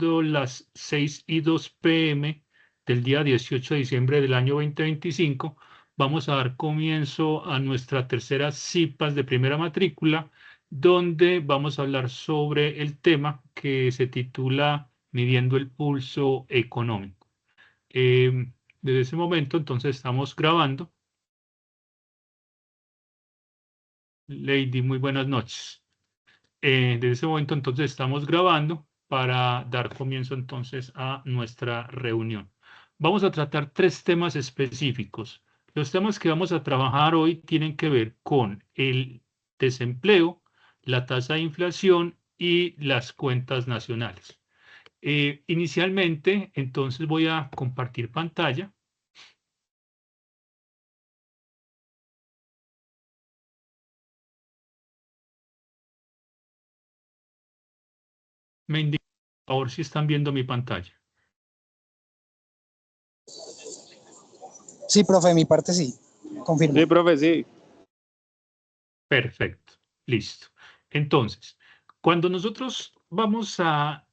las 6:02 p.m. del día 18 de diciembre del año 2025, vamos a dar comienzo a nuestra tercera CIPAS de primera matrícula, donde vamos a hablar sobre el tema que se titula Midiendo el pulso económico. Desde ese momento, entonces, estamos grabando. Lady, muy buenas noches. Desde ese momento, entonces, estamos grabando para dar comienzo, entonces, a nuestra reunión. Vamos a tratar 3 temas específicos. Los temas que vamos a trabajar hoy tienen que ver con el desempleo, la tasa de inflación y las cuentas nacionales. Inicialmente, entonces, voy a compartir pantalla. Me indican, por favor, si están viendo mi pantalla. Sí, profe, de mi parte sí. Confirmo. Sí, profe, sí. Perfecto, listo. Entonces, cuando nosotros vamos a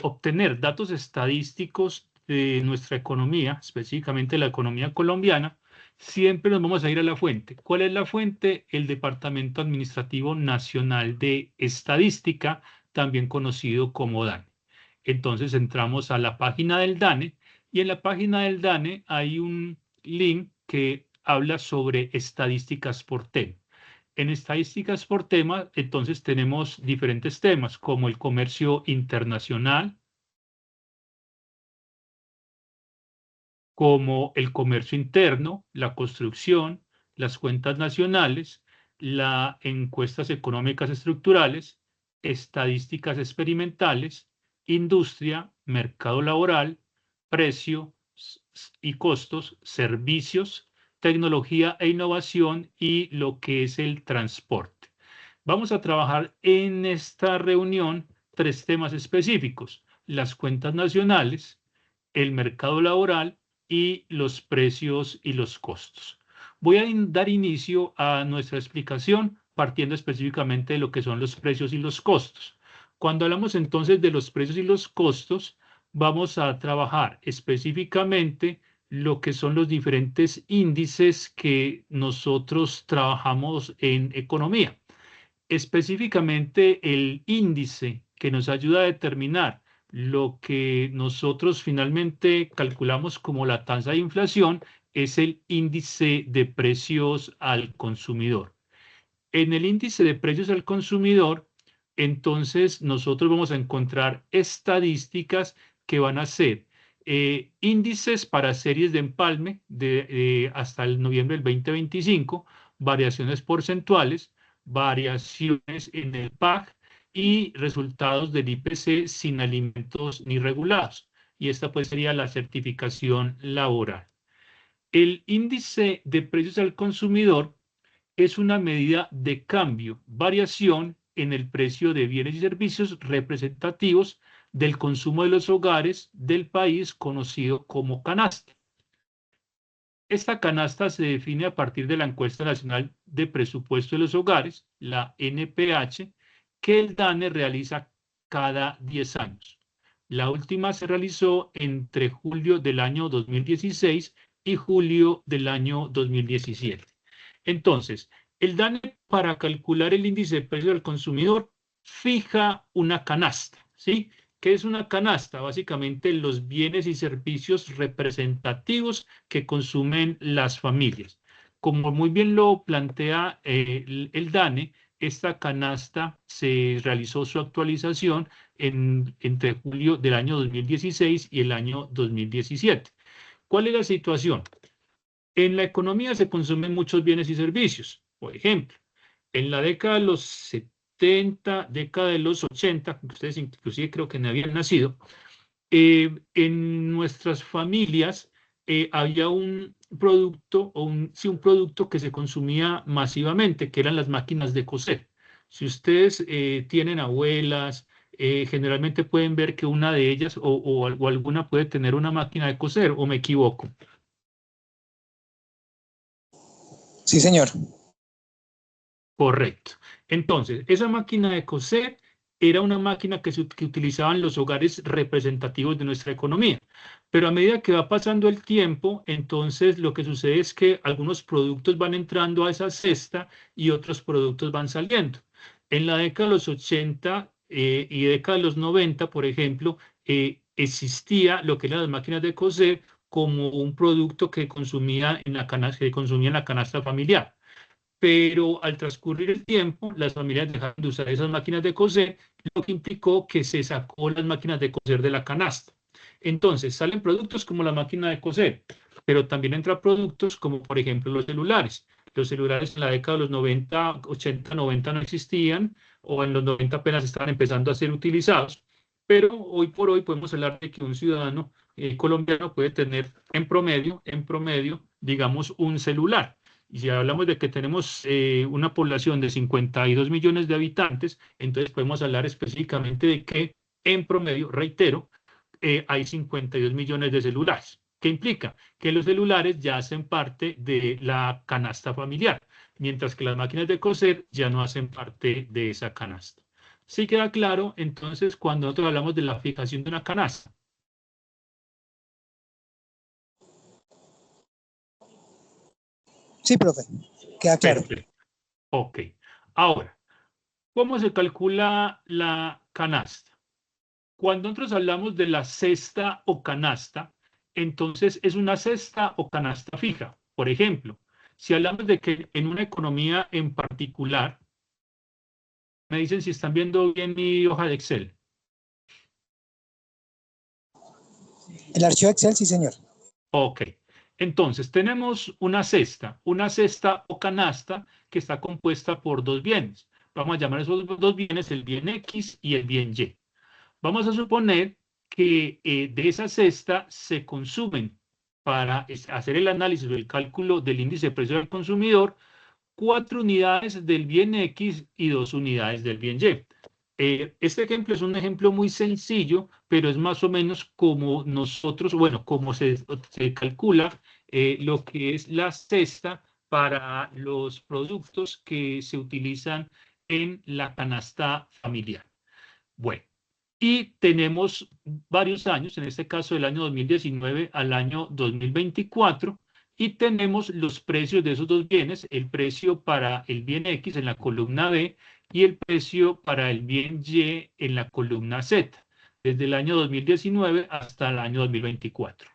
obtener datos estadísticos de nuestra economía, específicamente la economía colombiana, siempre nos vamos a ir a la fuente. ¿Cuál es la fuente? El Departamento Administrativo Nacional de Estadística, también conocido como DANE. Entonces entramos a la página del DANE y en la página del DANE hay un link que habla sobre estadísticas por tema. En estadísticas por tema, entonces tenemos diferentes temas como el comercio internacional, como el comercio interno, la construcción, las cuentas nacionales, las encuestas económicas estructurales, estadísticas experimentales, industria, mercado laboral, precio y costos, servicios, tecnología e innovación y lo que es el transporte. Vamos a trabajar en esta reunión 3 temas específicos: las cuentas nacionales, el mercado laboral y los precios y los costos. Voy a dar inicio a nuestra explicación partiendo específicamente de lo que son los precios y los costos. Cuando hablamos entonces de los precios y los costos, vamos a trabajar específicamente lo que son los diferentes índices que nosotros trabajamos en economía. Específicamente el índice que nos ayuda a determinar lo que nosotros finalmente calculamos como la tasa de inflación es el índice de precios al consumidor. En el índice de precios al consumidor, entonces nosotros vamos a encontrar estadísticas que van a ser índices para series de empalme hasta el noviembre del 2025, variaciones porcentuales, variaciones en el PAC y resultados del IPC sin alimentos ni regulados. Y esta pues sería la certificación laboral. El índice de precios al consumidor es una medida de cambio, variación en el precio de bienes y servicios representativos del consumo de los hogares del país, conocido como canasta. Esta canasta se define a partir de la Encuesta Nacional de Presupuesto de los Hogares, la NPH, que el DANE realiza cada 10 años. La última se realizó entre julio del año 2016 y julio del año 2017. Entonces, el DANE, para calcular el índice de precio del consumidor, fija una canasta, ¿sí? ¿Qué es una canasta? Básicamente los bienes y servicios representativos que consumen las familias. Como muy bien lo plantea el DANE, esta canasta se realizó su actualización entre julio del año 2016 y el año 2017. ¿Cuál es la situación? En la economía se consumen muchos bienes y servicios. Por ejemplo, en la década de los 70, década de los 80, ustedes inclusive creo que no habían nacido, en nuestras familias había un producto, sí, un producto que se consumía masivamente, que eran las máquinas de coser. Si ustedes tienen abuelas, generalmente pueden ver que una de ellas o alguna puede tener una máquina de coser, ¿o me equivoco? Sí, señor. Correcto. Entonces, esa máquina de coser era una máquina que utilizaban los hogares representativos de nuestra economía. Pero a medida que va pasando el tiempo, entonces lo que sucede es que algunos productos van entrando a esa cesta y otros productos van saliendo. En la década de los 80 y década de los 90, por ejemplo, existía lo que eran las máquinas de coser como un producto que consumía en la canasta familiar. Pero al transcurrir el tiempo, las familias dejaron de usar esas máquinas de coser, lo que implicó que se sacó las máquinas de coser de la canasta. Entonces, salen productos como la máquina de coser, pero también entran productos como, por ejemplo, los celulares. Los celulares en la década de los 90, 80, 90 no existían, o en los 90 apenas estaban empezando a ser utilizados. Pero hoy por hoy podemos hablar de que un ciudadano colombiano puede tener en promedio, digamos, un celular. Y si hablamos de que tenemos una población de 52 millones de habitantes, entonces podemos hablar específicamente de que en promedio, reitero, hay 52 millones de celulares. ¿Qué implica? Que los celulares ya hacen parte de la canasta familiar, mientras que las máquinas de coser ya no hacen parte de esa canasta. ¿Sí queda claro? Entonces, cuando nosotros hablamos de la fijación de una canasta. Sí, profe, queda claro. Perfecto. Ok. Ahora, ¿cómo se calcula la canasta? Cuando nosotros hablamos de la cesta o canasta, entonces es una cesta o canasta fija. Por ejemplo, si hablamos de que en una economía en particular, me dicen si están viendo bien mi hoja de Excel. El archivo Excel, sí, señor. Ok. Entonces, tenemos una cesta o canasta que está compuesta por dos bienes. Vamos a llamar esos dos bienes el bien X y el bien Y. Vamos a suponer que de esa cesta se consumen para hacer el análisis o el cálculo del índice de precio del consumidor 4 unidades del bien X y 2 unidades del bien Y. Este ejemplo es un ejemplo muy sencillo, pero es más o menos como nosotros, bueno, como se calcula lo que es la cesta para los productos que se utilizan en la canasta familiar. Bueno, y tenemos varios años, en este caso del año 2019 al año 2024, y tenemos los precios de esos dos bienes, el precio para el bien X en la columna B y el precio para el bien Y en la columna Z, desde el año 2019 hasta el año 2024.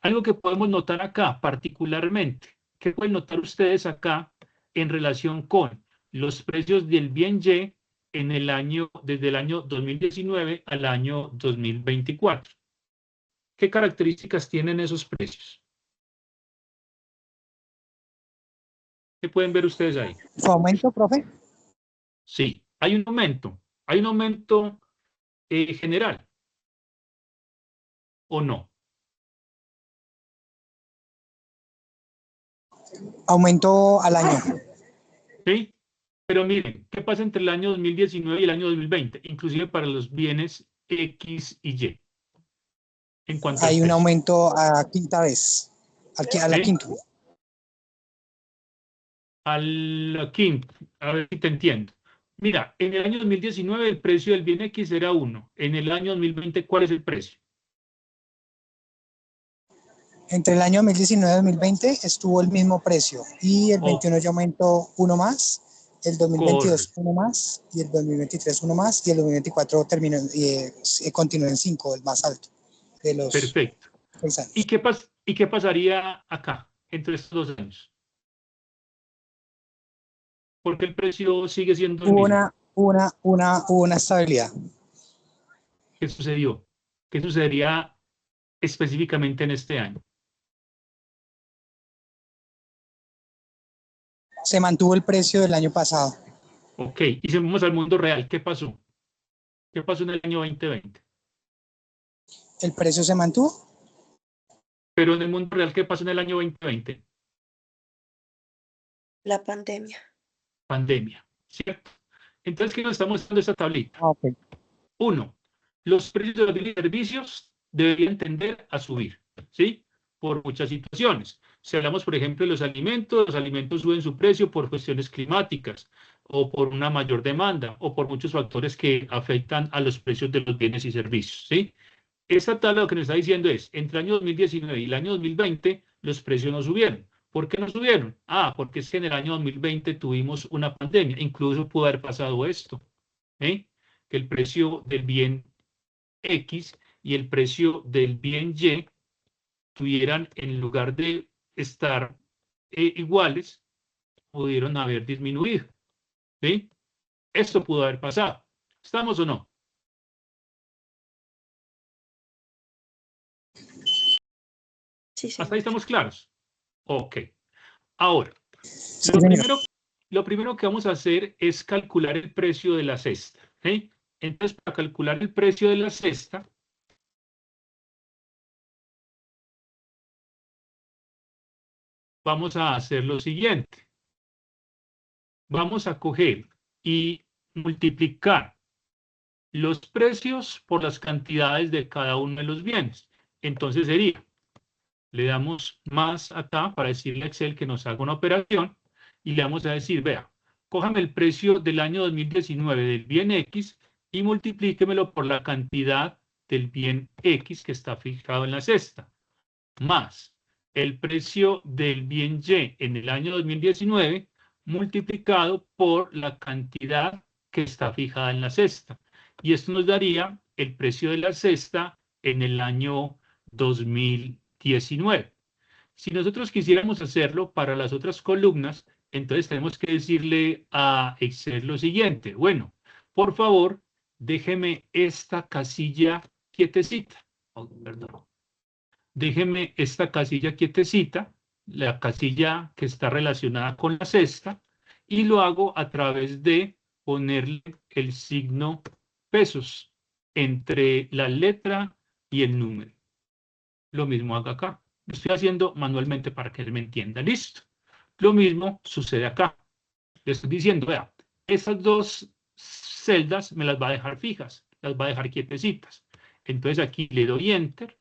Algo que podemos notar acá particularmente, ¿qué pueden notar ustedes acá en relación con los precios del bien Y en el año, desde el año 2019 al año 2024? ¿Qué características tienen esos precios? ¿Qué pueden ver ustedes ahí? ¿Fue aumento, profe? Sí, hay un aumento general, ¿o no? Aumento al año. ¿Sí? Pero miren, ¿qué pasa entre el año 2019 y el año 2020? Inclusive para los bienes X y Y, en cuanto al Hay un precio. aumento a quinta vez, a la ¿Sí? quinta. Al quinto, a ver si te entiendo. Mira, en el año 2019 el precio del bien X era 1. En el año 2020, ¿cuál es el precio? Entre el año 2019 y 2020 estuvo el mismo precio y el Oh, 21 ya aumentó uno más, el 2022 correcto. uno más y el 2023 uno más y el 2024 terminó y continúa en 5, el más alto de los Perfecto. 6 ¿Y años. qué pasaría acá entre estos 2 años? Porque el precio sigue siendo el Hubo mismo. una estabilidad. ¿Qué sucedió? ¿Qué sucedería específicamente en este año? Se mantuvo el precio del año pasado. Ok, y si vamos al mundo real, ¿qué pasó? ¿Qué pasó en el año 2020? El precio se mantuvo. Pero en el mundo real, ¿qué pasó en el año 2020? La pandemia. Pandemia, ¿cierto? Entonces, ¿qué nos está mostrando esta tablita? Okay. 1. Los precios de los bienes y servicios deberían tender a subir, ¿sí? Por muchas situaciones. Si hablamos, por ejemplo, de los alimentos suben su precio por cuestiones climáticas. o por una mayor demanda, o por muchos factores que afectan a los precios de los bienes y servicios, ¿sí? Esta tabla lo que nos está diciendo es, entre el año 2019 y el año 2020, los precios no subieron. ¿Por qué no subieron? Ah, porque es que en el año 2020 tuvimos una pandemia. Incluso pudo haber pasado esto, ¿eh? Que el precio del bien X y el precio del bien Y tuvieran, en lugar de estar iguales, pudieron haber disminuido, ¿sí? Esto pudo haber pasado. ¿Estamos o no? Sí, ¿Hasta ahí señor. estamos claros? Ok. Ahora, Sí, lo señor. primero que vamos a hacer es calcular el precio de la cesta, ¿sí? Entonces, para calcular el precio de la cesta, vamos a hacer lo siguiente. Vamos a coger y multiplicar los precios por las cantidades de cada uno de los bienes. Entonces sería, le damos más acá para decirle a Excel que nos haga una operación y le vamos a decir, vea, cójame el precio del año 2019 del bien X y multiplíquemelo por la cantidad del bien X que está fijado en la cesta, más el precio del bien Y en el año 2019 multiplicado por la cantidad que está fijada en la cesta. Y esto nos daría el precio de la cesta en el año 2019. Si nosotros quisiéramos hacerlo para las otras columnas, entonces tenemos que decirle a Excel lo siguiente. Bueno, por favor, déjeme esta casilla quietecita. Oh, perdón. Déjeme esta casilla quietecita, la casilla que está relacionada con la cesta, y lo hago a través de ponerle el signo pesos entre la letra y el número. Lo mismo hago acá. Lo estoy haciendo manualmente para que él me entienda. Listo. Lo mismo sucede acá. Le estoy diciendo, vea, esas dos celdas me las va a dejar fijas, las va a dejar quietecitas. Entonces aquí le doy Enter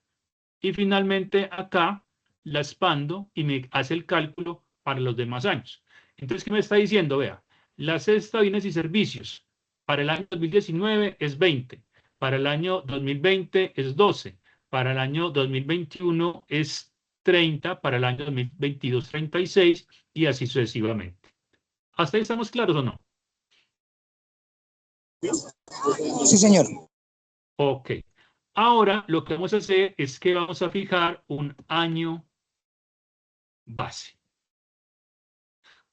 y finalmente acá la expando y me hace el cálculo para los demás años. Entonces, ¿qué me está diciendo? Vea, la cesta de bienes y servicios para el año 2019 es 20, para el año 2020 es 12, para el año 2021 es 30, para el año 2022 36 y así sucesivamente. ¿Hasta ahí estamos claros o no? Sí, señor. Ok. Ahora lo que vamos a hacer es que vamos a fijar un año base.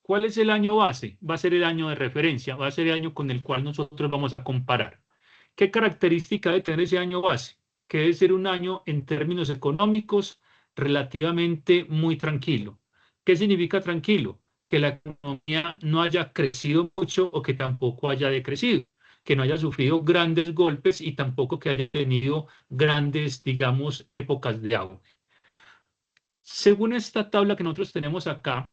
¿Cuál es el año base? Va a ser el año de referencia, va a ser el año con el cual nosotros vamos a comparar. ¿Qué característica debe tener ese año base? Que debe ser un año en términos económicos relativamente muy tranquilo. ¿Qué significa tranquilo? Que la economía no haya crecido mucho o que tampoco haya decrecido, que no haya sufrido grandes golpes y tampoco que haya tenido grandes, digamos, épocas de auge. Según esta tabla que nosotros tenemos acá,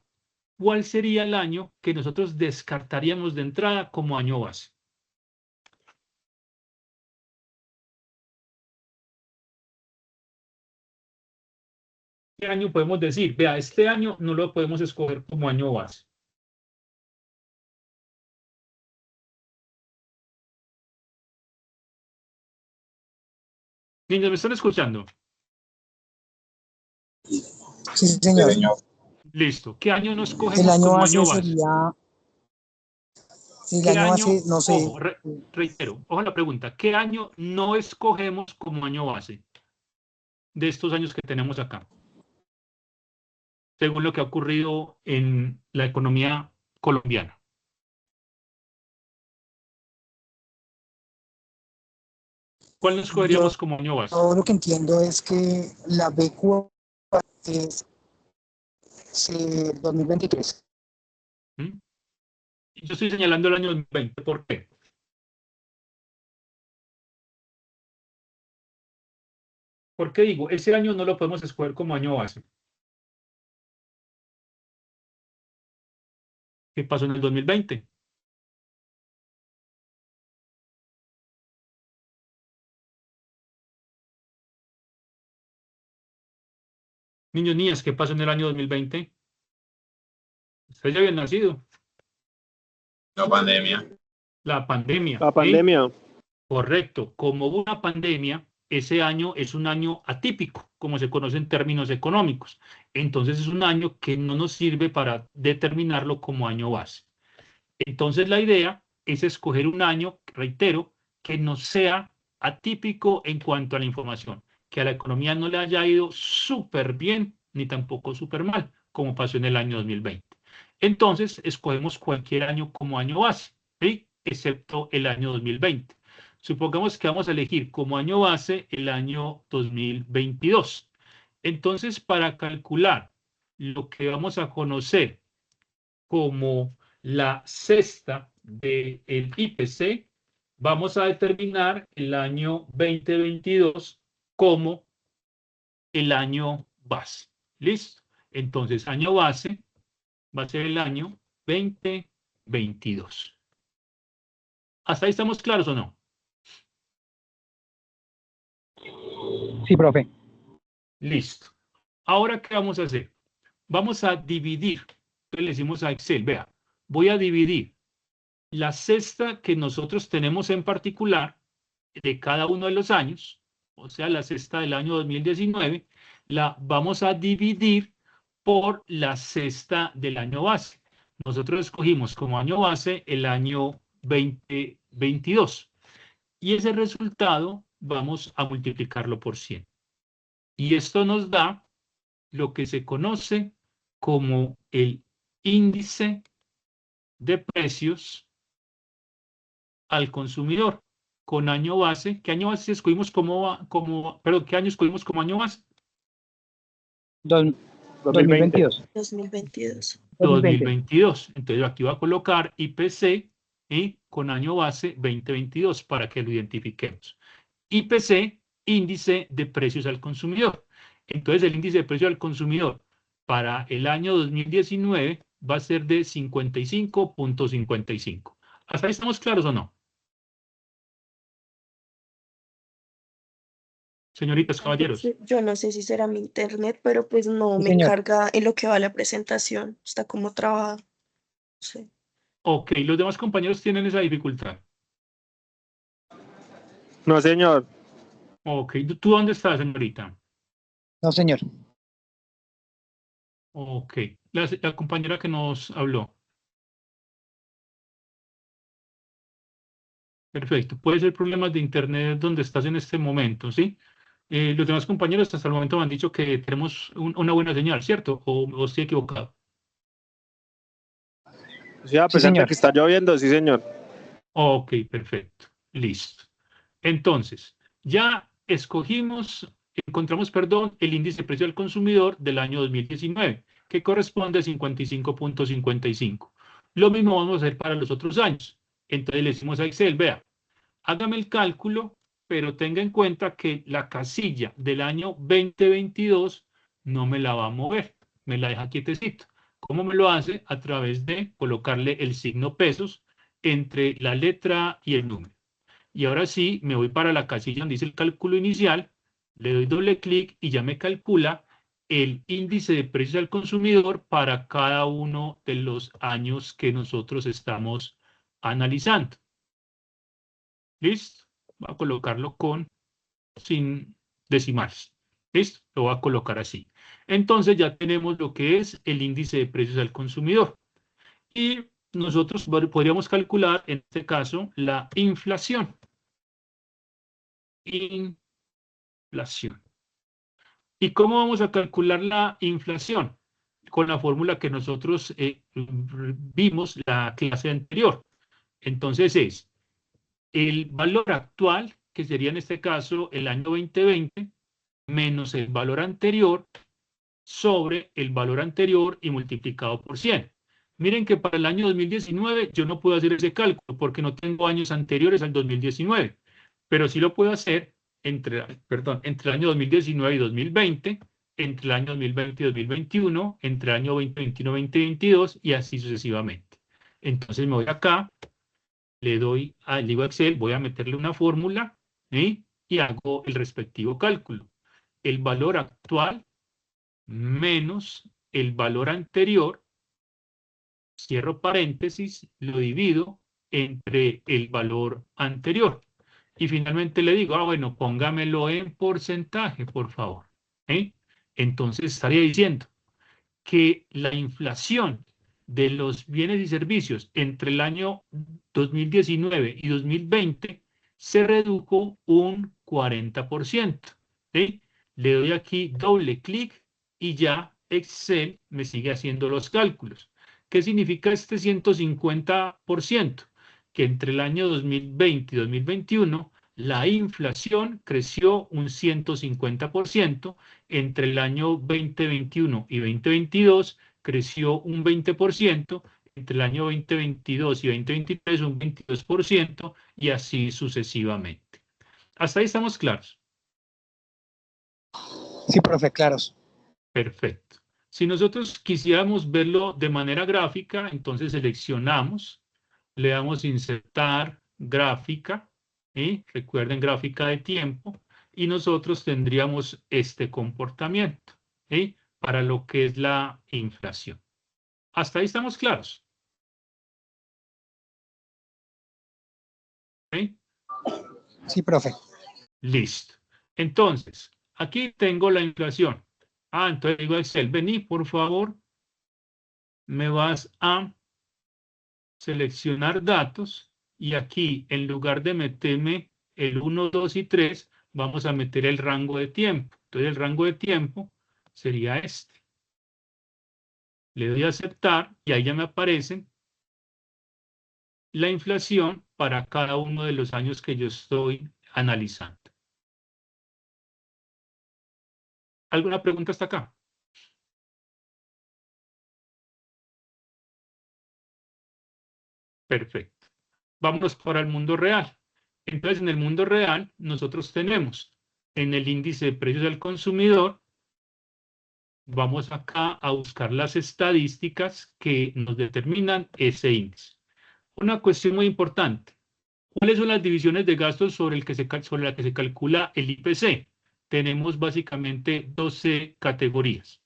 ¿cuál sería el año que nosotros descartaríamos de entrada como año base? ¿Qué año podemos decir? Vea, este año no lo podemos escoger como año base. Niños, ¿me están escuchando? Sí, señor. Listo. ¿Qué año no El escogemos año como base año base? sería, el ¿Qué año año, base, no sé, ojo, reitero, ojo la pregunta, ¿qué año no escogemos como año base de estos años que tenemos acá? Según lo que ha ocurrido en la economía colombiana. ¿Cuál no escogeríamos yo como año base? lo que entiendo es que la B4 es 2023. ¿Mm? Yo estoy señalando el año 2020. ¿Por qué? ¿Por qué digo? Ese año no lo podemos escoger como año base. ¿Qué pasó en el 2020? Niños, niñas, ¿qué pasó en el año 2020? Ustedes ya habían nacido. La pandemia. La pandemia. La pandemia. Correcto. Como hubo una pandemia, ese año es un año atípico, como se conoce en términos económicos. Entonces es un año que no nos sirve para determinarlo como año base. Entonces la idea es escoger un año, reitero, que no sea atípico en cuanto a la información, que a la economía no le haya ido súper bien ni tampoco súper mal, como pasó en el año 2020. Entonces escogemos cualquier año como año base, ¿sí? Excepto el año 2020. Supongamos que vamos a elegir como año base el año 2022. Entonces, para calcular lo que vamos a conocer como la cesta del IPC, vamos a determinar el año 2022 como el año base. ¿Listo? Entonces, año base va a ser el año 2022. ¿Hasta ahí estamos claros o no? Sí, profe. Listo. Ahora, ¿qué vamos a hacer? Vamos a dividir. Entonces le decimos a Excel, vea, voy a dividir la cesta que nosotros tenemos en particular de cada uno de los años, o sea, la cesta del año 2019, la vamos a dividir por la cesta del año base. Nosotros escogimos como año base el año 2022 y ese resultado vamos a multiplicarlo por 100. Y esto nos da lo que se conoce como el índice de precios al consumidor con año base. ¿Qué año base escogimos qué año escogimos como año base? 2022. 2022. 2022. Entonces aquí voy a colocar IPC y con año base 2022 para que lo identifiquemos. IPC, índice de precios al consumidor. Entonces el índice de precios al consumidor para el año 2019 va a ser de 55.55. ¿Hasta ahí estamos claros o no? Señoritas, caballeros. Yo no sé si será mi internet, pero pues no Sí, me señor. carga en lo que va la presentación. Está como trabada. Sí. Ok, los demás compañeros tienen esa dificultad. No, señor. Ok, ¿tú dónde estás, señorita? No, señor. Ok, la compañera que nos habló. Perfecto, puede ser problemas de internet donde estás en este momento, ¿sí? Los demás compañeros hasta el momento me han dicho que tenemos una buena señal, ¿cierto? ¿O estoy equivocado? Sí, a Sí, pesar de señor. que está lloviendo, sí, señor. Ok, perfecto, listo. Entonces, ya encontramos, perdón, el índice de precio al consumidor del año 2019, que corresponde a 55.55. Lo mismo vamos a hacer para los otros años. Entonces le decimos a Excel, vea, hágame el cálculo, pero tenga en cuenta que la casilla del año 2022 no me la va a mover, me la deja quietecito. ¿Cómo me lo hace? A través de colocarle el signo pesos entre la letra y el número. Y ahora sí, me voy para la casilla donde dice el cálculo inicial, le doy doble clic y ya me calcula el índice de precios al consumidor para cada uno de los años que nosotros estamos analizando. ¿Listo? Voy a colocarlo sin decimales. ¿Listo? Lo voy a colocar así. Entonces ya tenemos lo que es el índice de precios al consumidor. Y nosotros podríamos calcular, en este caso, la inflación. Inflación. ¿Y cómo vamos a calcular la inflación? Con la fórmula que nosotros vimos la clase anterior. Entonces es el valor actual, que sería en este caso el año 2020, menos el valor anterior sobre el valor anterior y multiplicado por 100. Miren que para el año 2019 yo no puedo hacer ese cálculo porque no tengo años anteriores al 2019, pero sí lo puedo hacer entre el año 2019 y 2020, entre el año 2020 y 2021, entre el año 2021 y 2022 y así sucesivamente. Entonces me voy acá, le doy al libro Excel, voy a meterle una fórmula y hago el respectivo cálculo. El valor actual menos el valor anterior cierro paréntesis, lo divido entre el valor anterior. Y finalmente le digo, bueno, póngamelo en porcentaje, por favor. Entonces estaría diciendo que la inflación de los bienes y servicios entre el año 2019 y 2020 se redujo un 40%. ¿Sí? Le doy aquí doble clic y ya Excel me sigue haciendo los cálculos. ¿Qué significa este 150%? Que entre el año 2020 y 2021 la inflación creció un 150%, entre el año 2021 y 2022 creció un 20%, entre el año 2022 y 2023 un 22% y así sucesivamente. ¿Hasta ahí estamos claros? Sí, profe, claros. Perfecto. Si nosotros quisiéramos verlo de manera gráfica, entonces seleccionamos, le damos insertar gráfica, recuerden gráfica de tiempo, y nosotros tendríamos este comportamiento para lo que es la inflación. ¿Hasta ahí estamos claros? Sí, profe. Listo. Entonces, aquí tengo la inflación. Entonces digo a Excel, vení, por favor, me vas a seleccionar datos y aquí, en lugar de meterme el 1, 2 y 3, vamos a meter el rango de tiempo. Entonces, el rango de tiempo sería este. Le doy a aceptar y ahí ya me aparecen la inflación para cada uno de los años que yo estoy analizando. ¿Alguna pregunta hasta acá? Perfecto. Vámonos para el mundo real. Entonces, en el mundo real, nosotros tenemos en el índice de precios al consumidor, vamos acá a buscar las estadísticas que nos determinan ese índice. Una cuestión muy importante. ¿Cuáles son las divisiones de gastos sobre la que se calcula el IPC? Tenemos básicamente 12 categorías.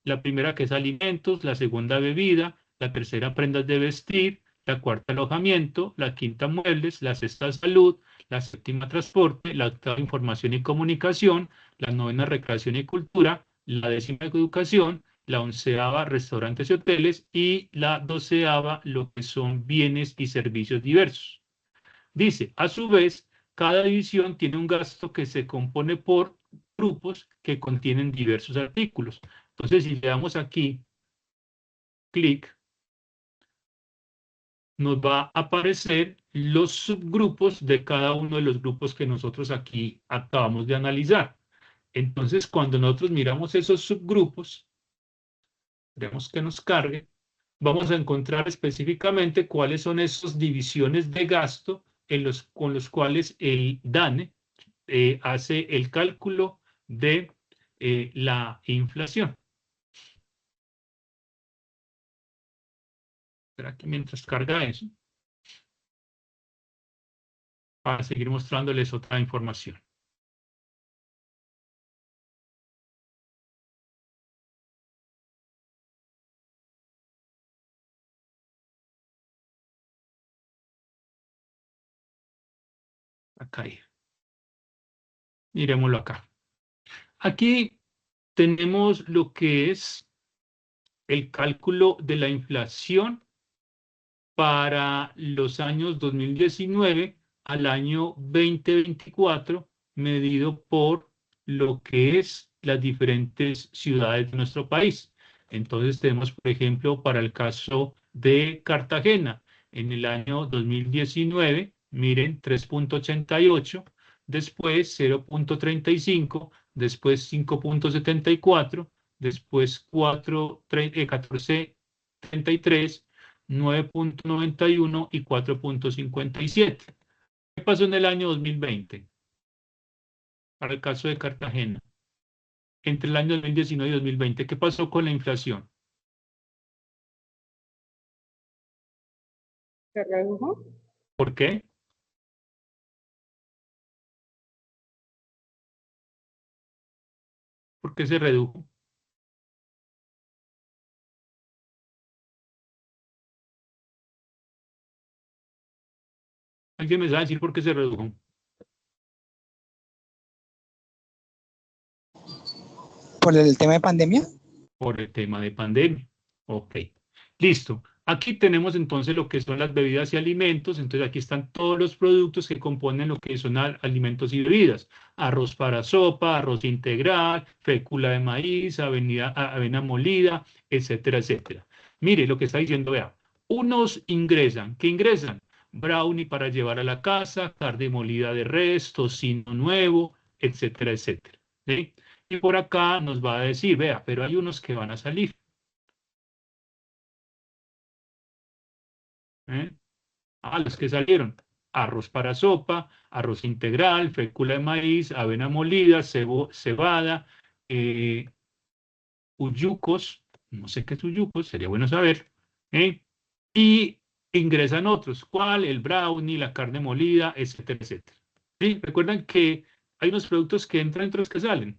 La primera que es alimentos, la segunda bebida, la tercera prendas de vestir, la cuarta alojamiento, la quinta muebles, la sexta salud, la séptima transporte, la octava información y comunicación, la novena recreación y cultura, la décima educación, la onceava restaurantes y hoteles y la doceava lo que son bienes y servicios diversos. Dice, a su vez, cada división tiene un gasto que se compone por grupos que contienen diversos artículos. Entonces, si le damos aquí clic, nos va a aparecer los subgrupos de cada uno de los grupos que nosotros aquí acabamos de analizar. Entonces, cuando nosotros miramos esos subgrupos, queremos que nos cargue, vamos a encontrar específicamente cuáles son esas divisiones de gasto con los cuales el DANE hace el cálculo de la inflación. Espera que mientras carga eso, para seguir mostrándoles otra información. Acá. Miremoslo acá. Aquí tenemos lo que es el cálculo de la inflación para los años 2019 al año 2024, medido por lo que es las diferentes ciudades de nuestro país. Entonces tenemos, por ejemplo, para el caso de Cartagena, en el año 2019, miren, 3.88, después 0.35, después 5.74, después 14.33, 9.91 y 4.57. ¿Qué pasó en el año 2020? Para el caso de Cartagena. Entre el año 2019 y 2020, ¿qué pasó con la inflación? ¿Se redujo? ¿Por qué? ¿Por qué se redujo? ¿Alguien me sabe decir por qué se redujo? ¿Por el tema de pandemia? Por el tema de pandemia. Ok, listo. Aquí tenemos entonces lo que son las bebidas y alimentos. Entonces aquí están todos los productos que componen lo que son alimentos y bebidas. Arroz para sopa, arroz integral, fécula de maíz, avena molida, etcétera, etcétera. Mire lo que está diciendo, vea. Unos ingresan, ¿qué ingresan? Brownie para llevar a la casa, carne molida de res, tocino nuevo, etcétera, etcétera. ¿Sí? Y por acá nos va a decir, vea, pero hay unos que van a salir. ¿Eh? Los que salieron. Arroz para sopa, arroz integral, fécula de maíz, avena molida, cebada, uyucos, no sé qué es uyucos, sería bueno saber. ¿Eh? Y ingresan otros. ¿Cuál? El brownie, la carne molida, etcétera, etcétera. ¿Sí? Recuerdan que hay unos productos que entran y otros que salen.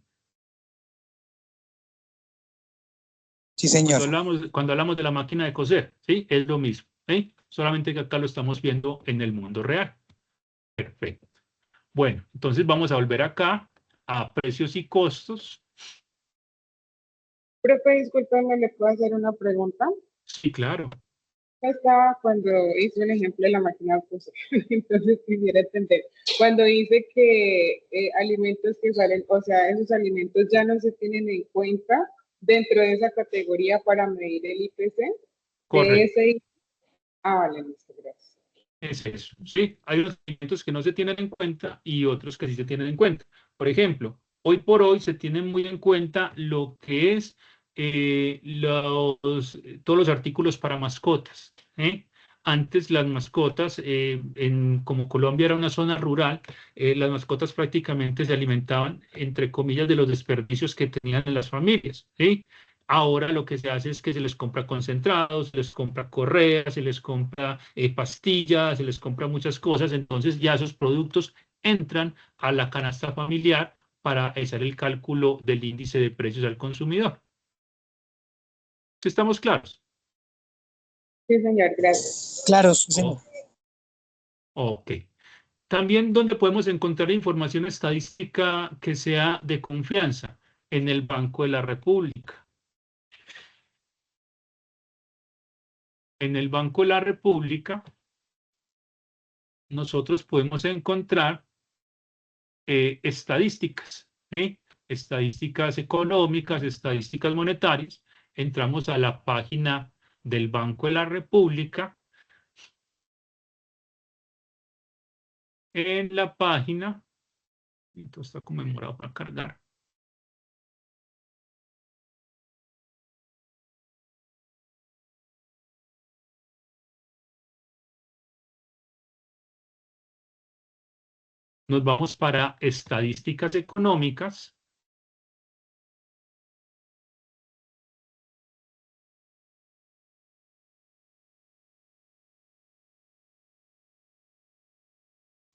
Sí, señor. Cuando hablamos de la máquina de coser, ¿sí? Es lo mismo, ¿sí? Solamente que acá lo estamos viendo en el mundo real. Perfecto. Bueno, entonces vamos a volver acá a precios y costos. Profe, discúlpeme, ¿le puedo hacer una pregunta? Sí, claro. Estaba cuando hice un ejemplo de la máquina de coser, entonces quisiera entender. Cuando dice que alimentos que salen, o sea, esos alimentos ya no se tienen en cuenta dentro de esa categoría para medir el IPC, de Correcto. ese. Vale, muchas gracias. Es eso, ¿sí? Hay unos alimentos que no se tienen en cuenta y otros que sí se tienen en cuenta. Por ejemplo, hoy por hoy se tienen muy en cuenta lo que es todos los artículos para mascotas. Antes las mascotas, como Colombia era una zona rural, las mascotas prácticamente se alimentaban, entre comillas, de los desperdicios que tenían en las familias. ¿Sí? Ahora lo que se hace es que se les compra concentrados, se les compra correas, se les compra pastillas, se les compra muchas cosas, entonces ya esos productos entran a la canasta familiar para hacer el cálculo del índice de precios al consumidor. ¿Estamos claros? Sí, señor, gracias. Claro, sí, señor. Ok. También donde podemos encontrar información estadística que sea de confianza, en el Banco de la República. En el Banco de la República, nosotros podemos encontrar estadísticas, ¿sí? Estadísticas económicas, estadísticas monetarias. Entramos a la página del Banco de la República. En la página, esto está conmemorado para cargar. Nos vamos para estadísticas económicas.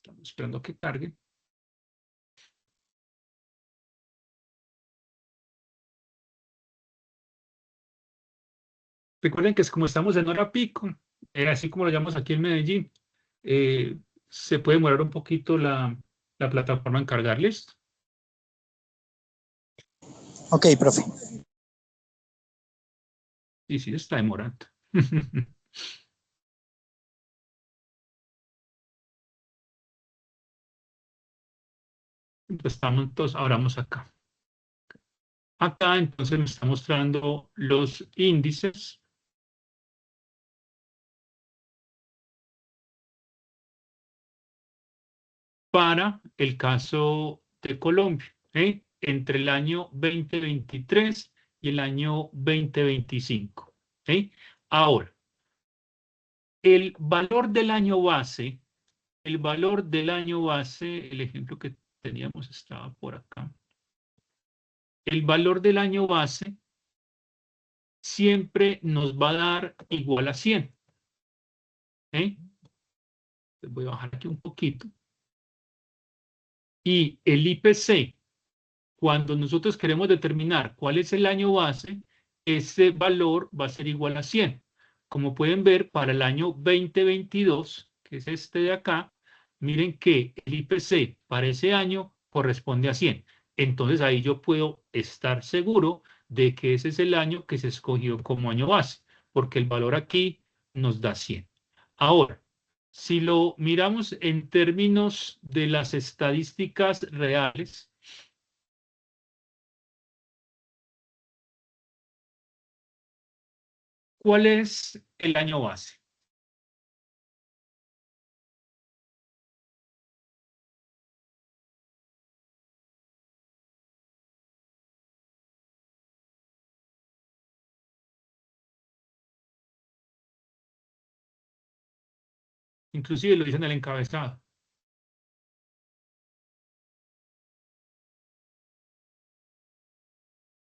Estamos esperando que cargue. Recuerden que es como estamos en hora pico, así como lo llamamos aquí en Medellín, se puede demorar un poquito la plataforma en cargar. ¿Listo? Ok, profe. Y sí, está demorando. Estamos todos, abramos acá. Acá entonces me está mostrando los índices. Para el caso de Colombia, entre el año 2023 y el año 2025. Ahora, el valor del año base, el ejemplo que teníamos estaba por acá. El valor del año base siempre nos va a dar igual a 100. Voy a bajar aquí un poquito. Y el IPC, cuando nosotros queremos determinar cuál es el año base, ese valor va a ser igual a 100. Como pueden ver, para el año 2022, que es este de acá, miren que el IPC para ese año corresponde a 100. Entonces ahí yo puedo estar seguro de que ese es el año que se escogió como año base, porque el valor aquí nos da 100. Ahora, si lo miramos en términos de las estadísticas reales, ¿cuál es el año base? Inclusive lo dicen en el encabezado.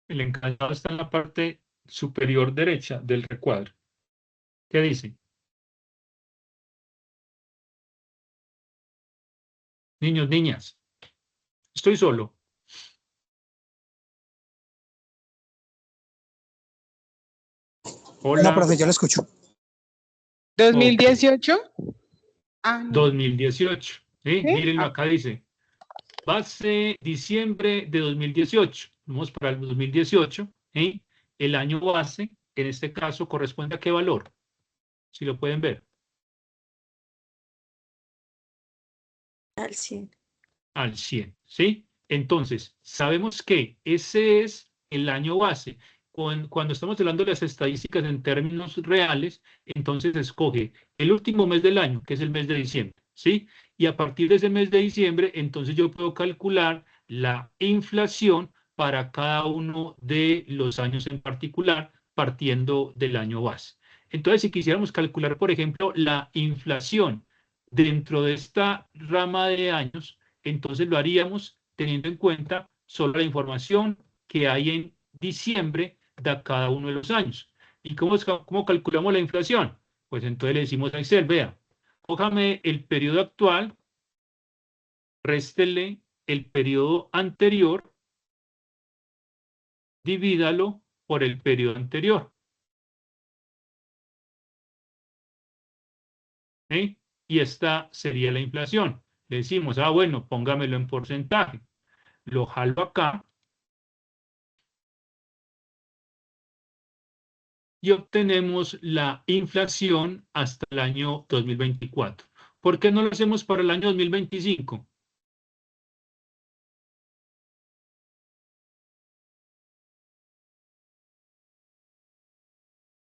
El encabezado está en la parte superior derecha del recuadro. ¿Qué dice? Niños, niñas, estoy solo. Hola, Hola, profe, yo lo escucho. ok, 2018. Ah, no. 2018. ¿Sí? ¿Sí? Mírenlo Ah, acá, dice. Base diciembre de 2018. Vamos para el 2018. ¿Sí? El año base, en este caso, corresponde a qué valor, si lo pueden ver. al 100. Al 100, ¿sí? Entonces, sabemos que ese es el año base. Cuando estamos hablando de las estadísticas en términos reales, entonces escoge el último mes del año, que es el mes de diciembre, ¿sí? Y a partir de ese mes de diciembre, entonces yo puedo calcular la inflación para cada uno de los años en particular, partiendo del año base. Entonces, si quisiéramos calcular, por ejemplo, la inflación dentro de esta rama de años, entonces lo haríamos teniendo en cuenta solo la información que hay en diciembre de cada uno de los años. ¿Y cómo calculamos la inflación? Pues entonces le decimos a Excel, vea, cójame el periodo actual, réstele el periodo anterior, divídalo por el periodo anterior. ¿Sí? Y esta sería la inflación. Le decimos, bueno, póngamelo en porcentaje. Lo jalo acá y obtenemos la inflación hasta el año 2024. ¿Por qué no lo hacemos para el año 2025?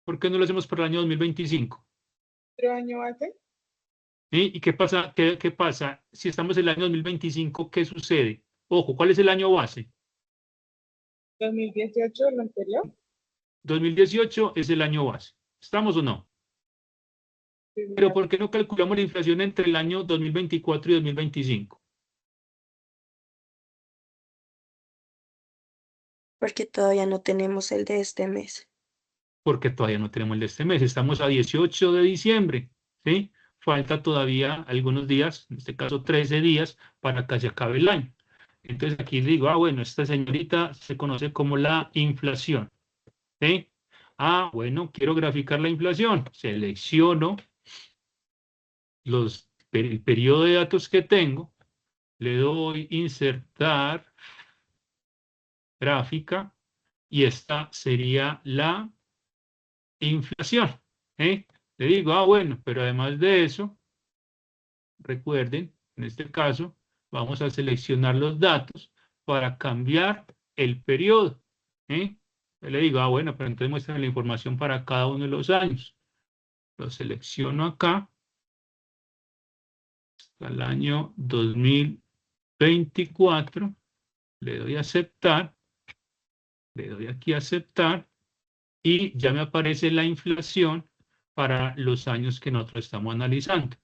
¿Por qué no lo hacemos para el año 2025? ¿otro año base? ¿Sí? ¿Y qué pasa? ¿Qué pasa? Si estamos en el año 2025, ¿qué sucede? Ojo, ¿cuál es el año base? 2018, lo anterior. 2018 es el año base. ¿Estamos o no? Sí, Pero mira, ¿por qué no calculamos la inflación entre el año 2024 y 2025? Porque todavía no tenemos el de este mes. Porque todavía no tenemos el de este mes. Estamos a 18 de diciembre, ¿sí? Falta todavía algunos días, en este caso 13 días, para que se acabe el año. Entonces aquí digo, bueno, esta señorita se conoce como la inflación, ¿sí? Bueno, quiero graficar la inflación. Selecciono el periodo de datos que tengo, le doy insertar gráfica y esta sería la inflación. Le digo, bueno, pero además de eso, recuerden, en este caso, vamos a seleccionar los datos para cambiar el periodo. Le digo, bueno, pero entonces muéstrame la información para cada uno de los años. Lo selecciono acá, hasta el año 2024, le doy a aceptar, le doy aquí a aceptar, y ya me aparece la inflación para los años que nosotros estamos analizando.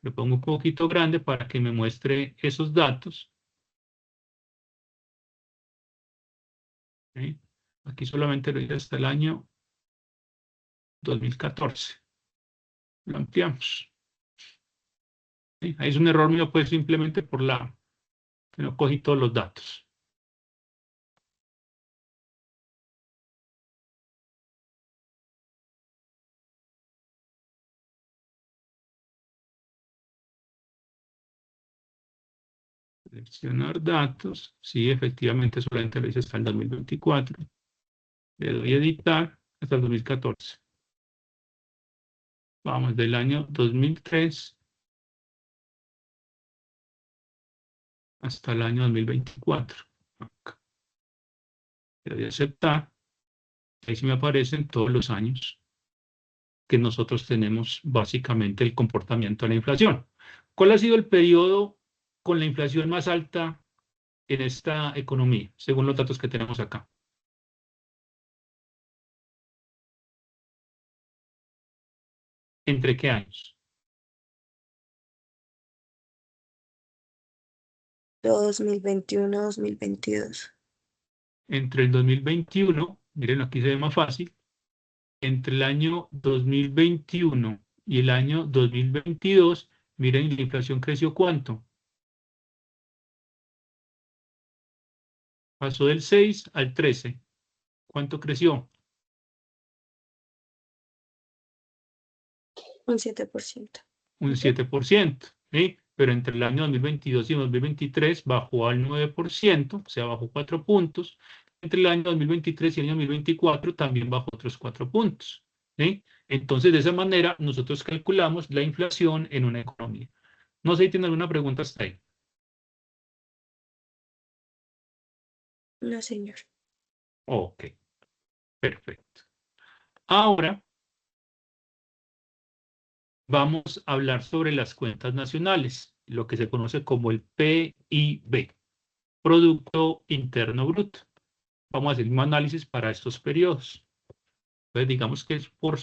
Lo pongo un poquito grande para que me muestre esos datos. ¿Sí? Aquí solamente lo iré hasta el año 2014. Lo ampliamos. ¿Sí? Ahí es un error mío, pues simplemente que no cogí todos los datos. Seleccionar datos. Sí, efectivamente, solamente lo hice hasta el 2024. Le doy a editar hasta el 2014. Vamos del año 2003 hasta el año 2024. Acá. Le doy a aceptar. Ahí sí me aparecen todos los años que nosotros tenemos básicamente el comportamiento de la inflación. ¿Cuál ha sido el periodo con la inflación más alta en esta economía, según los datos que tenemos acá? ¿Entre qué años? 2021, 2022. Entre el 2021, miren, aquí se ve más fácil, entre el año 2021 y el año 2022, miren, la inflación creció ¿cuánto? Pasó del 6 al 13. ¿Cuánto creció? Un 7%. Un 7%, ¿sí? Pero entre el año 2022 y 2023 bajó al 9%, o sea, bajó 4 puntos. Entre el año 2023 y el año 2024 también bajó otros 4 puntos, ¿sí? Entonces, de esa manera, nosotros calculamos la inflación en una economía. No sé si tiene alguna pregunta hasta ahí. No, señor. Ok, perfecto. Ahora vamos a hablar sobre las cuentas nacionales, lo que se conoce como el PIB, Producto Interno Bruto. Vamos a hacer un análisis para estos periodos. Entonces, digamos que es, por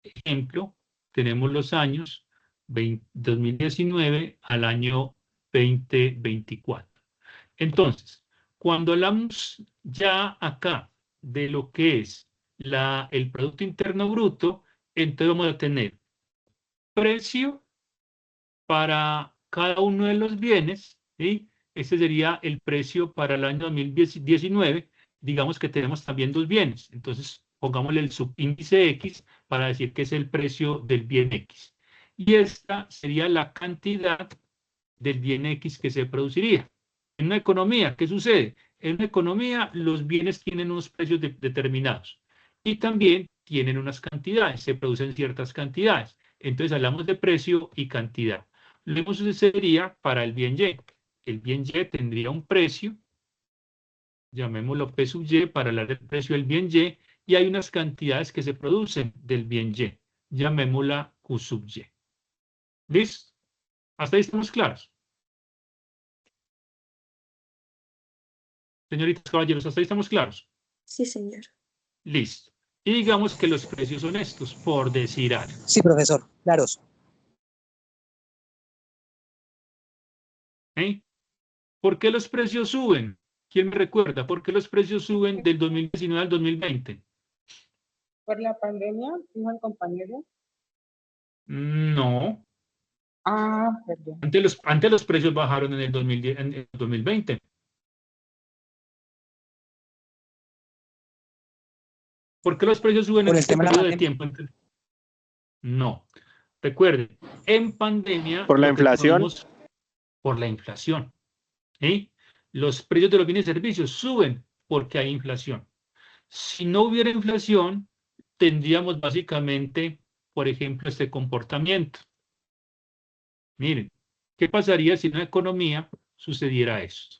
ejemplo, tenemos los años 2019 al año 2024. Entonces, cuando hablamos ya acá de lo que es el Producto Interno Bruto, entonces vamos a tener precio para cada uno de los bienes, ¿sí? Este sería el precio para el año 2019. Digamos que tenemos también dos bienes. Entonces, pongámosle el subíndice X para decir que es el precio del bien X. Y esta sería la cantidad del bien X que se produciría. En una economía, ¿qué sucede? En una economía, los bienes tienen unos precios determinados y también tienen unas cantidades, se producen ciertas cantidades. Entonces, hablamos de precio y cantidad. Lo mismo sucedería para el bien Y. El bien Y tendría un precio, llamémoslo P sub Y para hablar del precio del bien y hay unas cantidades que se producen del bien Y, llamémosla Q sub Y. ¿Listo? ¿Hasta ahí estamos claros? Señoritas, caballeros, ¿hasta ahí estamos claros? Sí, señor. Listo. Y digamos que los precios son estos, por decir algo. Sí, profesor, claros. ¿Eh? ¿Por qué los precios suben? ¿Quién me recuerda? ¿Por qué los precios suben del 2019 al 2020? Por la pandemia, dijo el compañero. No. Ah, perdón. Antes los precios bajaron en el 2010, en el 2020. ¿Por qué los precios suben en Por el este tema de la periodo de pandemia. tiempo? No. Recuerden, en pandemia Por la lo que inflación. tuvimos por la inflación. ¿Sí? Los precios de los bienes y servicios suben porque hay inflación. Si no hubiera inflación, tendríamos básicamente, por ejemplo, este comportamiento. Miren, ¿qué pasaría si en una economía sucediera esto?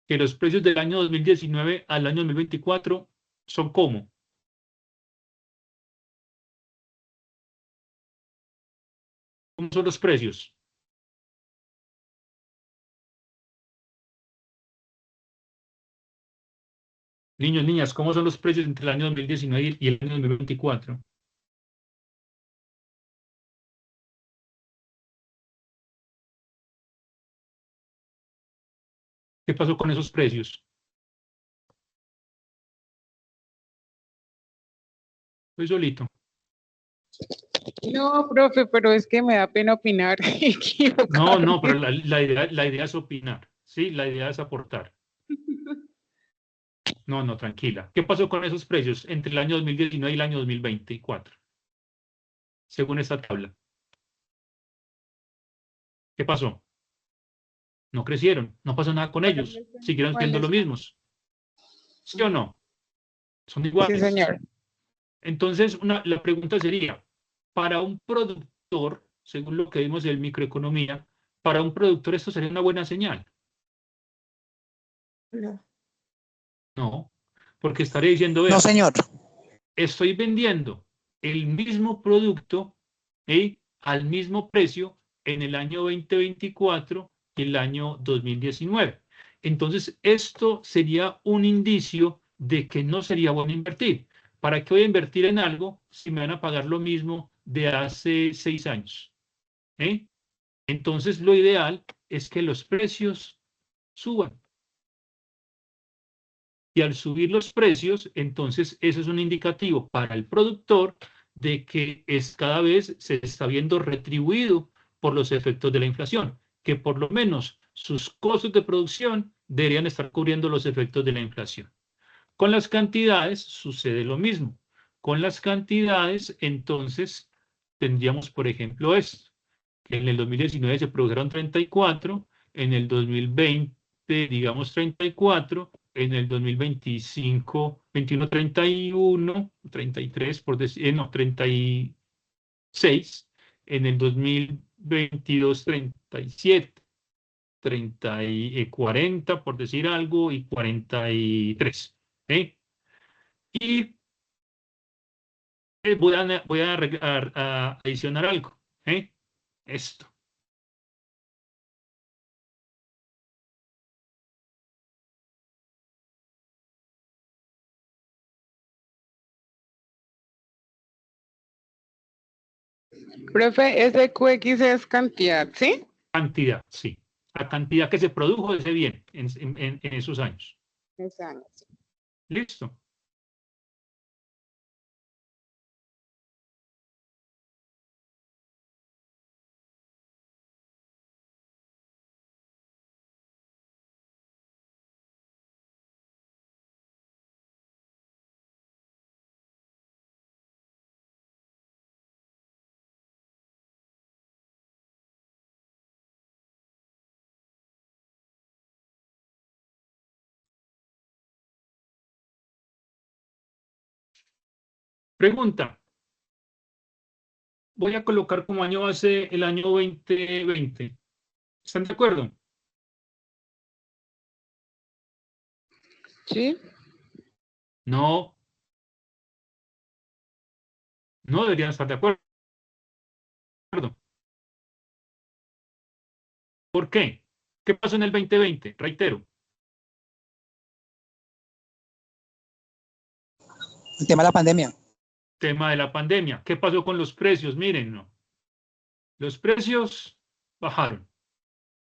Que los precios del año 2019 al año 2024 son ¿cómo? ¿Cómo son los precios? Niños, niñas, ¿cómo son los precios entre el año 2019 y el año 2024? ¿Qué pasó con esos precios? Estoy solito. No, profe, pero es que me da pena opinar. No, pero la idea es opinar, ¿sí? La idea es aportar. No, tranquila. ¿Qué pasó con esos precios entre el año 2019 y el año 2024? Según esta tabla. ¿Qué pasó? No crecieron, no pasó nada con ellos, siguieron siendo lo mismos. ¿Sí o no? Son iguales. Sí, señor. Entonces, la pregunta sería, para un productor, según lo que vimos en microeconomía, para un productor esto sería una buena señal. No. No, porque estaré diciendo, No, vea, señor. estoy vendiendo el mismo producto al mismo precio en el año 2024 y el año 2019. Entonces, esto sería un indicio de que no sería bueno invertir. ¿Para qué voy a invertir en algo si me van a pagar lo mismo de hace 6 años? Entonces, lo ideal es que los precios suban. Y al subir los precios, entonces eso es un indicativo para el productor de que cada vez se está viendo retribuido por los efectos de la inflación, que por lo menos sus costos de producción deberían estar cubriendo los efectos de la inflación. Con las cantidades sucede lo mismo. Con las cantidades, entonces, tendríamos, por ejemplo, esto, que en el 2019 se produjeron 34, en el 2020, digamos 34, en el 2025, 21, 31, 33, por decir, no, 36, en el 2022, 37, 30 y 40, por decir algo, y 43. Y voy a adicionar algo. Esto. Profe, ese QX es cantidad, ¿sí? Cantidad, sí. La cantidad que se produjo de ese bien en esos años. Exacto. Listo. Pregunta. Voy a colocar como año base el año 2020. ¿Están de acuerdo? ¿Sí? No. No deberían estar de acuerdo. ¿Por qué? ¿Qué pasó en el 2020? Reitero. El tema de la pandemia. Tema de la pandemia. ¿Qué pasó con los precios? Miren, ¿no? Los precios bajaron.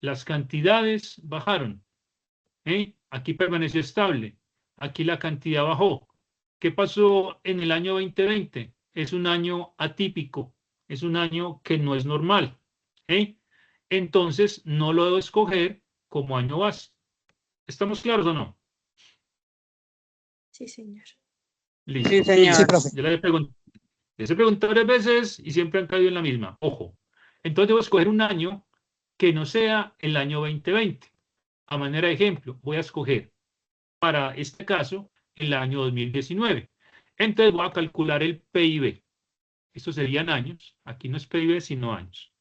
Las cantidades bajaron. Aquí permaneció estable. Aquí la cantidad bajó. ¿Qué pasó en el año 2020? Es un año atípico. Es un año que no es normal. Entonces, no lo debo escoger como año base. ¿Estamos claros o no? Sí, señor. Listo. Sí, señor. Sí, profe. Yo les he preguntado 3 veces y siempre han caído en la misma. Ojo. Entonces, debo escoger un año que no sea el año 2020. A manera de ejemplo, voy a escoger para este caso el año 2019. Entonces voy a calcular el PIB. Estos serían años. Aquí no es PIB, sino años.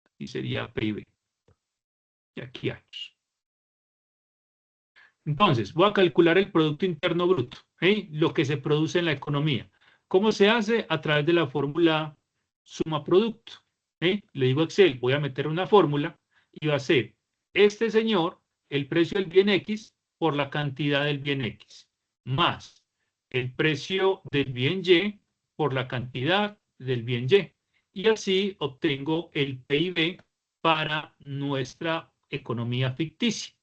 Aquí sería PIB. Y aquí años. Entonces, voy a calcular el Producto Interno Bruto, lo que se produce en la economía. ¿Cómo se hace? A través de la fórmula suma producto. Le digo a Excel, voy a meter una fórmula y va a ser este señor, el precio del bien X por la cantidad del bien X, más el precio del bien Y por la cantidad del bien Y. Y así obtengo el PIB para nuestra economía ficticia.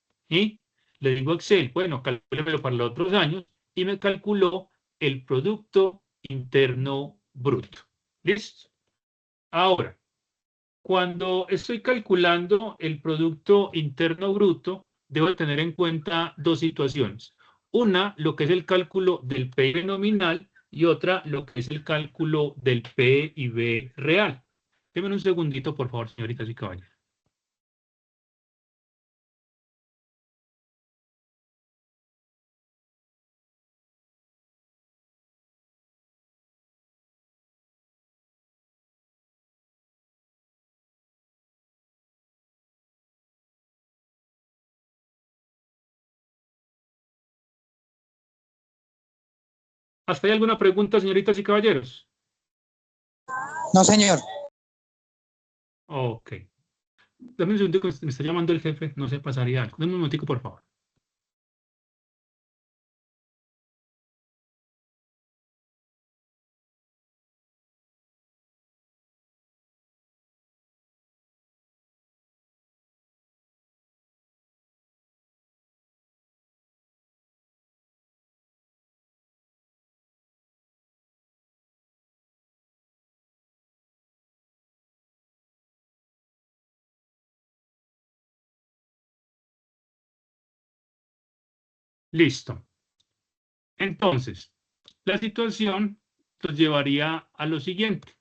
Le digo a Excel, bueno, calcúlemelo para los otros años y me calculó el Producto Interno Bruto. ¿Listo? Ahora, cuando estoy calculando el Producto Interno Bruto, debo tener en cuenta 2 situaciones. Una, lo que es el cálculo del PIB nominal y otra, lo que es el cálculo del PIB real. Denme un segundito, por favor, señoritas y caballeros. ¿Hasta ahí alguna pregunta, señoritas y caballeros? No, señor. Ok. Dame un segundo que me está llamando el jefe, no sé, pasaría algo. Dame un momentico, por favor. Listo. Entonces, la situación nos llevaría a lo siguiente.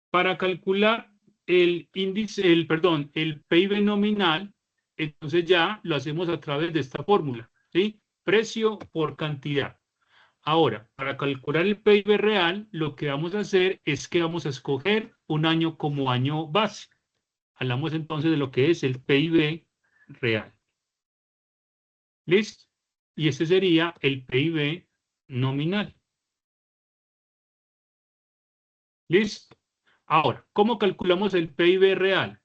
Para calcular el índice, el PIB nominal, entonces ya lo hacemos a través de esta fórmula, ¿sí? Precio por cantidad. Ahora, para calcular el PIB real, lo que vamos a hacer es que vamos a escoger un año como año base. Hablamos entonces de lo que es el PIB real. ¿Listo? Y este sería el PIB nominal. ¿Listo? Ahora, ¿cómo calculamos el PIB real?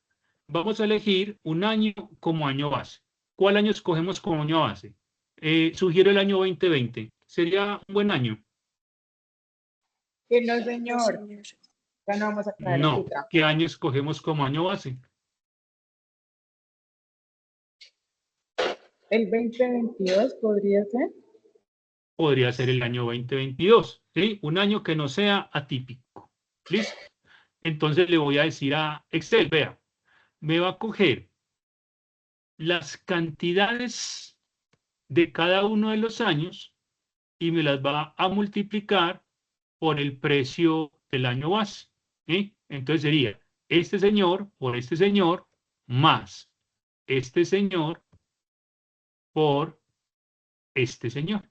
Vamos a elegir un año como año base. ¿Cuál año escogemos como año base? Sugiero el año 2020. ¿Sería un buen año? Que no, No, señor. señor. Ya no vamos a caer en No. su trampa. ¿Qué año escogemos como año base? ¿El 2022 podría ser? Podría ser el año 2022, ¿sí? Un año que no sea atípico. ¿Listo? Entonces le voy a decir a Excel, vea, me va a coger las cantidades de cada uno de los años y me las va a multiplicar por el precio del año base. ¿Sí? Entonces sería este señor por este señor más este señor por este señor.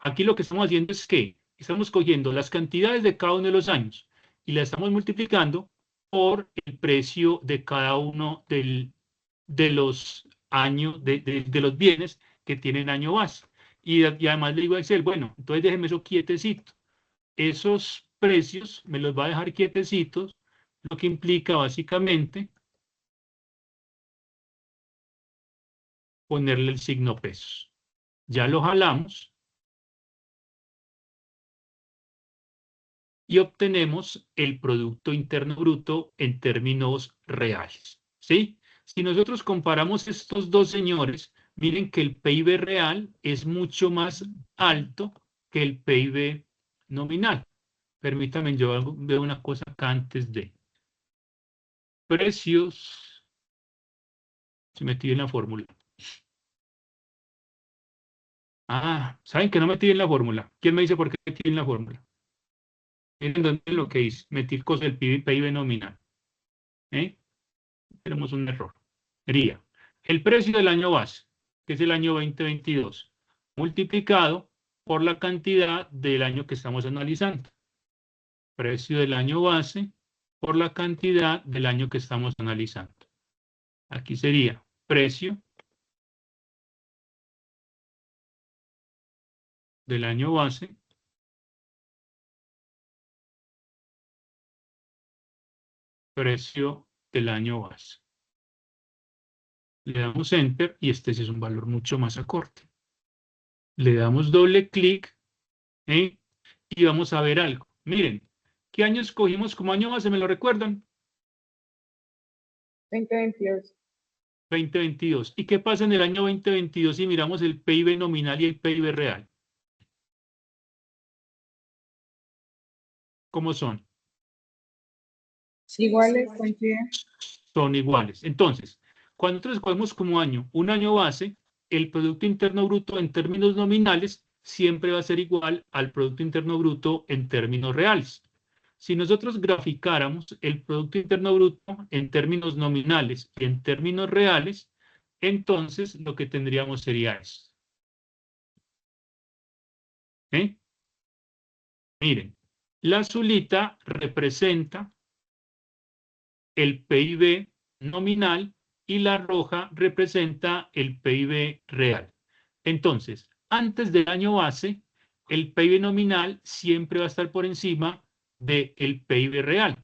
Aquí lo que estamos haciendo es que estamos cogiendo las cantidades de cada uno de los años y las estamos multiplicando por el precio de cada uno de los años, de los bienes que tienen año base. Y además le digo a Excel, bueno, entonces déjeme eso quietecito. Esos precios me los va a dejar quietecitos, lo que implica básicamente ponerle el signo pesos. Ya lo jalamos y obtenemos el Producto Interno Bruto en términos reales. ¿Sí? Si nosotros comparamos estos dos señores, miren que el PIB real es mucho más alto que el PIB nominal. Permítanme, yo veo una cosa acá antes de precios. Se metí en la fórmula. Ah, ¿saben que no metí en la fórmula? ¿Quién me dice por qué metí en la fórmula? Miren dónde lo que hice, metí cosas del PIB nominal. ¿Eh? Tenemos un error. Sería el precio del año base, que es el año 2022, multiplicado por la cantidad del año que estamos analizando. Precio del año base por la cantidad del año que estamos analizando. Aquí sería precio del año base precio del año base. Le damos Enter y este sí es un valor mucho más acorde. Le damos doble clic y vamos a ver algo. Miren, ¿qué año escogimos como año base? ¿Me lo recuerdan? 2022. 2022. ¿Y qué pasa en el año 2022 si miramos el PIB nominal y el PIB real? ¿Cómo son? Iguales, coinciden. Son iguales. Entonces, cuando nosotros escogemos como año un año base, el Producto Interno Bruto en términos nominales siempre va a ser igual al Producto Interno Bruto en términos reales. Si nosotros graficáramos el Producto Interno Bruto en términos nominales y en términos reales, entonces lo que tendríamos sería esto. ¿Eh? Miren, la azulita representa el PIB nominal y la roja representa el PIB real. Entonces, antes del año base, el PIB nominal siempre va a estar por encima del PIB real.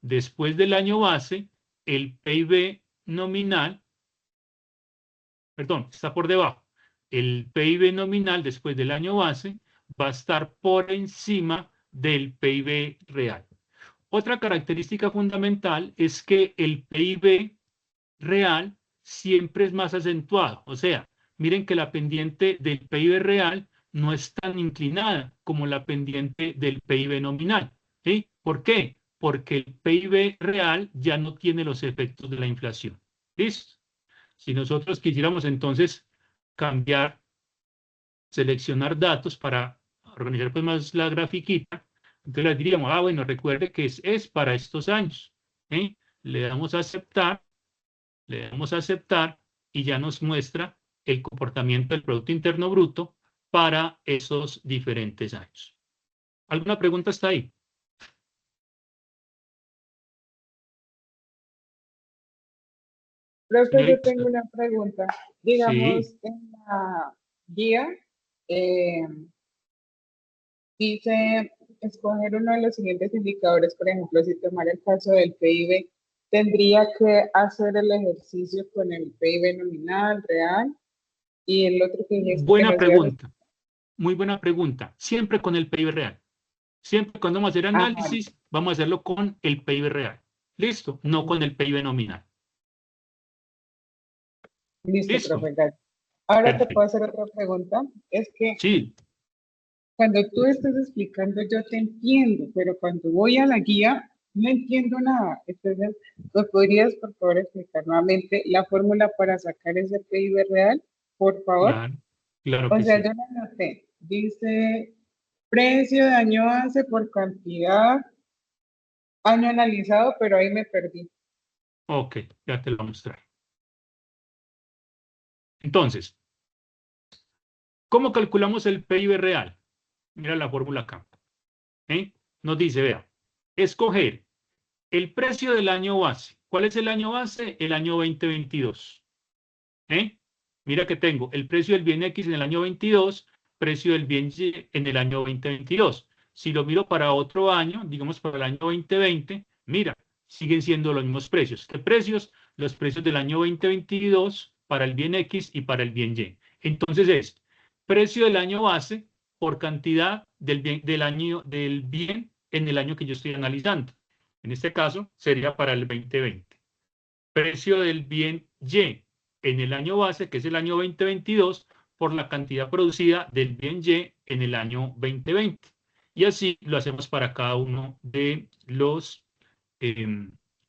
Después del año base, el PIB nominal, perdón, está por debajo. El PIB nominal después del año base va a estar por encima del PIB real. Otra característica fundamental es que el PIB real siempre es más acentuado. O sea, miren que la pendiente del PIB real no es tan inclinada como la pendiente del PIB nominal. ¿Sí? ¿Por qué? Porque el PIB real ya no tiene los efectos de la inflación. ¿Listo? Si nosotros quisiéramos entonces cambiar, seleccionar datos para organizar pues más la grafiquita, entonces les diríamos, bueno, recuerde que es para estos años. ¿Sí? Le damos a aceptar y ya nos muestra el comportamiento del Producto Interno Bruto para esos diferentes años. ¿Alguna pregunta hasta ahí? Profe, yo Señorita. tengo una pregunta. Digamos, Sí. en la guía dice escoger uno de los siguientes indicadores, por ejemplo, si tomara el caso del PIB, tendría que hacer el ejercicio con el PIB nominal, real, y el otro que dijiste que Buena no se pregunta. Muy buena pregunta. Siempre con el PIB real. Siempre cuando vamos a hacer análisis, vamos a hacerlo con el PIB real. ¿Listo? No con el PIB nominal. Listo, ¿Listo? profe, gracias. Ahora Perfecto. te puedo hacer otra pregunta. Es que Sí. cuando tú estás explicando, yo te entiendo, pero cuando voy a la guía, no entiendo nada. Entonces, ¿me podrías, por favor, explicar nuevamente la fórmula para sacar ese PIB real, por favor? Claro, claro O que sea, sí. yo la anoté. Dice precio de año base por cantidad, año analizado, pero ahí me perdí. Ok, ya te lo voy a mostrar. Entonces, ¿cómo calculamos el PIB real? Mira la fórmula acá. Nos dice, vea, escoger el precio del año base. ¿Cuál es el año base? El año 2022. Mira que tengo el precio del bien X en el año 22, precio del bien Y en el año 2022. Si lo miro para otro año, digamos para el año 2020, mira, siguen siendo los mismos precios. ¿Qué precios? Los precios del año 2022 para el bien X y para el bien Y. Entonces es precio del año base por cantidad del bien en el año que yo estoy analizando. En este caso sería para el 2020. Precio del bien Y en el año base, que es el año 2022, por la cantidad producida del bien Y en el año 2020. Y así lo hacemos para cada uno de los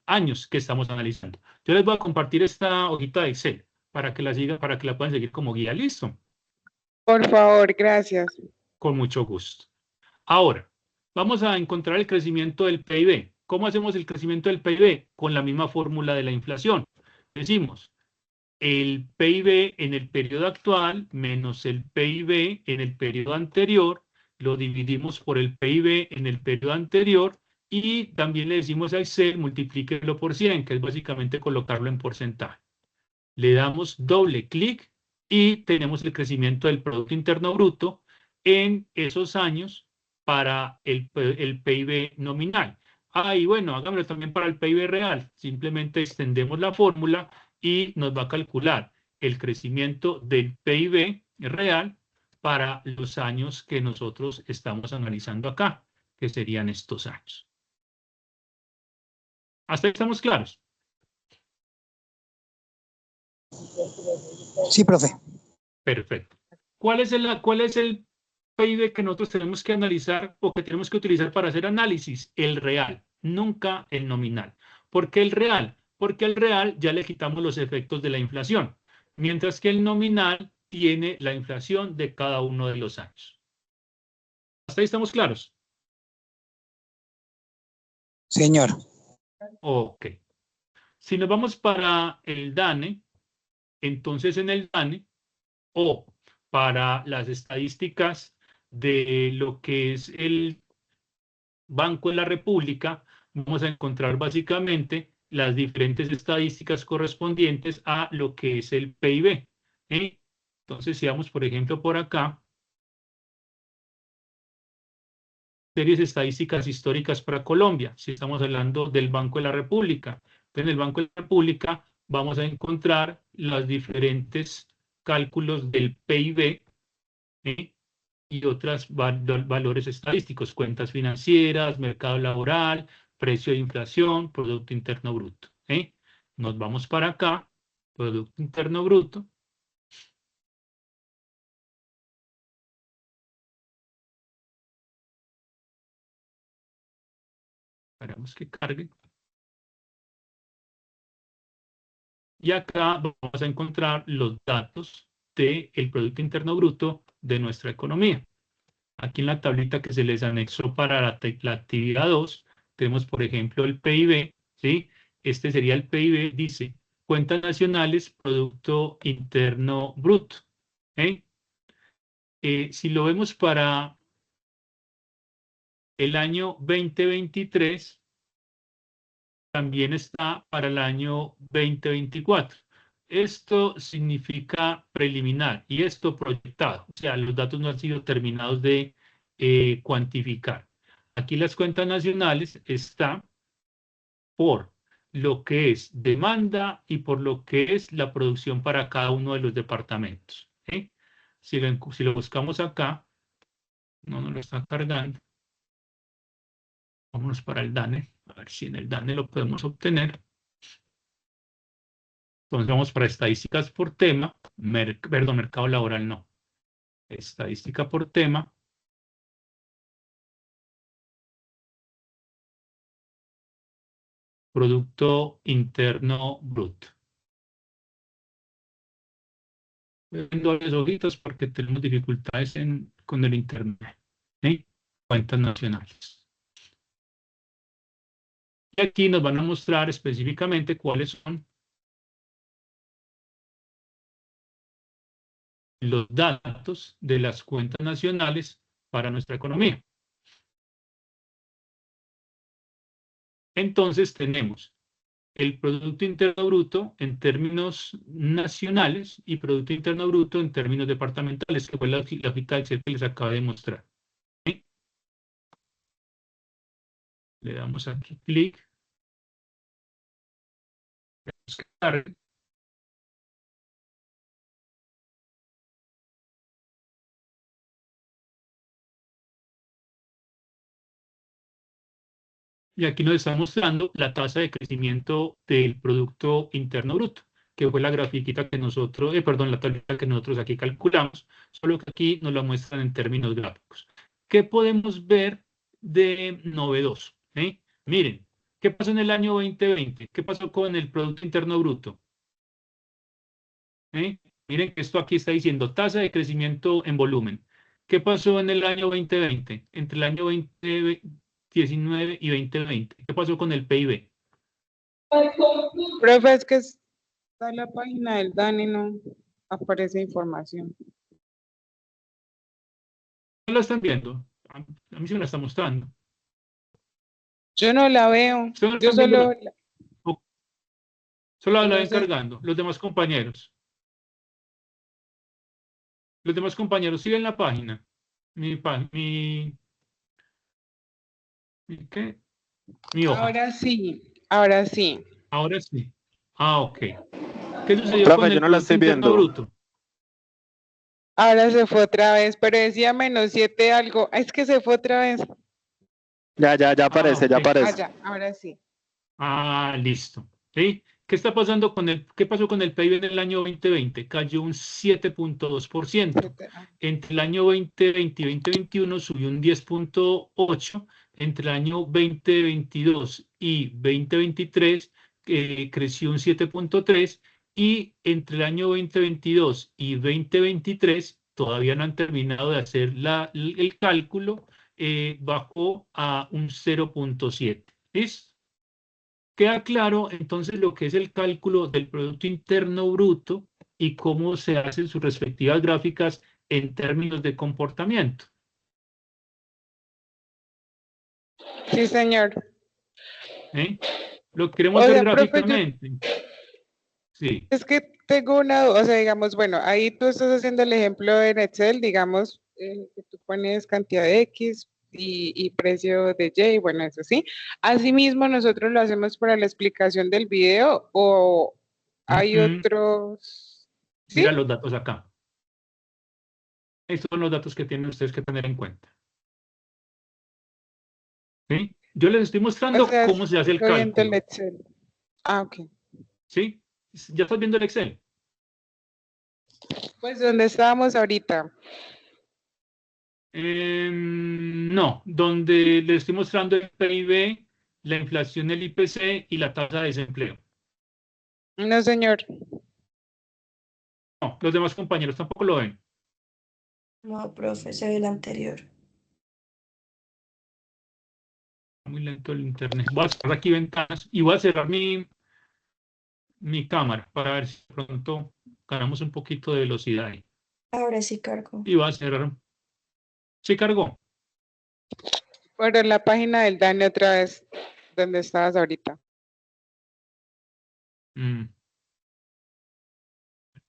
años que estamos analizando. Yo les voy a compartir esta hojita de Excel para que para que la puedan seguir como guía. ¿Listo? Por favor, gracias. Con mucho gusto. Ahora, vamos a encontrar el crecimiento del PIB. ¿Cómo hacemos el crecimiento del PIB? Con la misma fórmula de la inflación. Decimos, el PIB en el periodo actual menos el PIB en el periodo anterior, lo dividimos por el PIB en el periodo anterior y también le decimos a Excel multiplíquelo por 100, que es básicamente colocarlo en porcentaje. Le damos doble clic y tenemos el crecimiento del Producto Interno Bruto en esos años para el PIB nominal. Y bueno, hagámoslo también para el PIB real. Simplemente extendemos la fórmula y nos va a calcular el crecimiento del PIB real para los años que nosotros estamos analizando acá, que serían estos años. ¿Hasta ahí estamos claros? Sí, profe. Perfecto. ¿Cuál es el PIB que nosotros tenemos que analizar o que tenemos que utilizar para hacer análisis? El real, nunca el nominal. ¿Por qué el real? Porque al real ya le quitamos los efectos de la inflación, mientras que el nominal tiene la inflación de cada uno de los años. ¿Hasta ahí estamos claros? Señor. Ok. Si nos vamos para el DANE, entonces en el DANE o para las estadísticas de lo que es el Banco de la República, vamos a encontrar básicamente las diferentes estadísticas correspondientes a lo que es el PIB. Entonces Entonces, si vamos, por ejemplo, por acá, series estadísticas históricas para Colombia, si estamos hablando del Banco de la República. En el Banco de la República vamos a encontrar los diferentes cálculos del PIB, ¿sí? Y otros valores estadísticos, cuentas financieras, mercado laboral, precio de inflación, Producto Interno Bruto. ¿Sí? Nos vamos para acá, Producto Interno Bruto. Esperamos que cargue. Y acá vamos a encontrar los datos del Producto Interno Bruto de nuestra economía. Aquí en la tablita que se les anexó para la actividad 2, tenemos, por ejemplo, el PIB, ¿sí? Este sería el PIB, dice, cuentas nacionales, Producto Interno Bruto. ¿Eh? Si lo vemos para el año 2023, también está para el año 2024. Esto significa preliminar y esto proyectado. O sea, los datos no han sido terminados de cuantificar. Aquí las cuentas nacionales están por lo que es demanda y por lo que es la producción para cada uno de los departamentos. ¿Sí? Si lo buscamos acá, no nos lo está cargando. Vámonos para el DANE, a ver si en el DANE lo podemos obtener. Entonces vamos para estadísticas por tema, perdón, mercado laboral no. Estadística por tema. Producto Interno Bruto. En dobles hojitas porque tenemos dificultades con el internet. ¿Sí? Cuentas nacionales. Y aquí nos van a mostrar específicamente cuáles son los datos de las cuentas nacionales para nuestra economía. Entonces tenemos el Producto Interno Bruto en términos nacionales y Producto Interno Bruto en términos departamentales, que fue la hojita de Excel que les acabo de mostrar. ¿Sí? Le damos aquí clic. Y aquí nos está mostrando la tasa de crecimiento del Producto Interno Bruto, que fue la grafiquita que nosotros, perdón, la tablita que nosotros aquí calculamos, solo que aquí nos la muestran en términos gráficos. ¿Qué podemos ver de novedoso? Miren, ¿qué pasó en el año 2020? ¿Qué pasó con el Producto Interno Bruto? Miren que esto aquí está diciendo tasa de crecimiento en volumen. ¿Qué pasó en el año 2020? Entre el año 2019 y 2020. ¿Qué pasó con el PIB? Profe, es que está en la página del DANE y no aparece información. ¿No la están viendo? A mí se me la está mostrando. Yo no la veo. ¿Ustedes no Yo están viendo solo... solo la no ven sé. cargando? Los demás compañeros. Los demás compañeros siguen la página. ¿Qué? Mi hoja. Ahora sí, ahora sí. Ahora sí. Ah, ok. ¿Qué sucedió Profe, con yo el no la Producto estoy Interno viendo. Bruto? Ahora se fue otra vez, pero decía -7 algo. Es que se fue otra vez. Ya aparece, ya ok. aparece. Ya, ahora sí. Ah, listo. ¿Sí? ¿Qué está pasando qué pasó con el PIB en el año 2020? Cayó un 7.2%. Entre el año 2020 y 2021 subió un 10.8%. Entre el año 2022 y 2023 creció un 7.3%. Y entre el año 2022 y 2023 todavía no han terminado de hacer el cálculo, bajó a un 0.7%. ¿Listo? Queda claro entonces lo que es el cálculo del Producto Interno Bruto y cómo se hacen sus respectivas gráficas en términos de comportamiento. Sí, señor. Lo queremos O ver sea, profe, gráficamente. Sí. Es que tengo una duda, o sea, digamos, bueno, ahí tú estás haciendo el ejemplo en Excel, digamos, que tú pones cantidad de X y precio de Y, bueno, eso sí. Asimismo, nosotros lo hacemos para la explicación del video o hay Ujú. otros, Mira ¿sí? los datos acá. Estos son los datos que tienen ustedes que tener en cuenta. ¿Sí? Yo les estoy O mostrando sea, cómo se hace el estoy viendo el cálculo. Excel. Ah, ok. ¿Sí? ¿Ya estás viendo el Excel? Pues donde estábamos ahorita. No, donde les estoy mostrando el PIB, la inflación, el IPC y la tasa de desempleo. No, señor. No, los demás compañeros tampoco lo ven. No, profe, se ve el anterior. Muy lento el internet. Voy a cerrar aquí ventanas y voy a cerrar mi cámara para ver si de pronto ganamos un poquito de velocidad ahí. Ahora sí cargo. Y voy a cerrar. ¿Sí cargó? Por la página del Dani otra vez, donde estabas ahorita.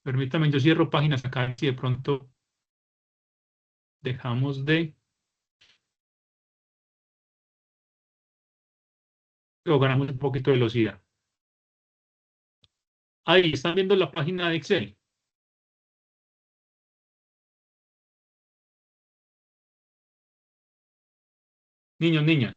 Permítame, yo cierro páginas acá si de pronto dejamos de... o ganamos un poquito de velocidad. Ahí están viendo la página de Excel. Niños, niñas.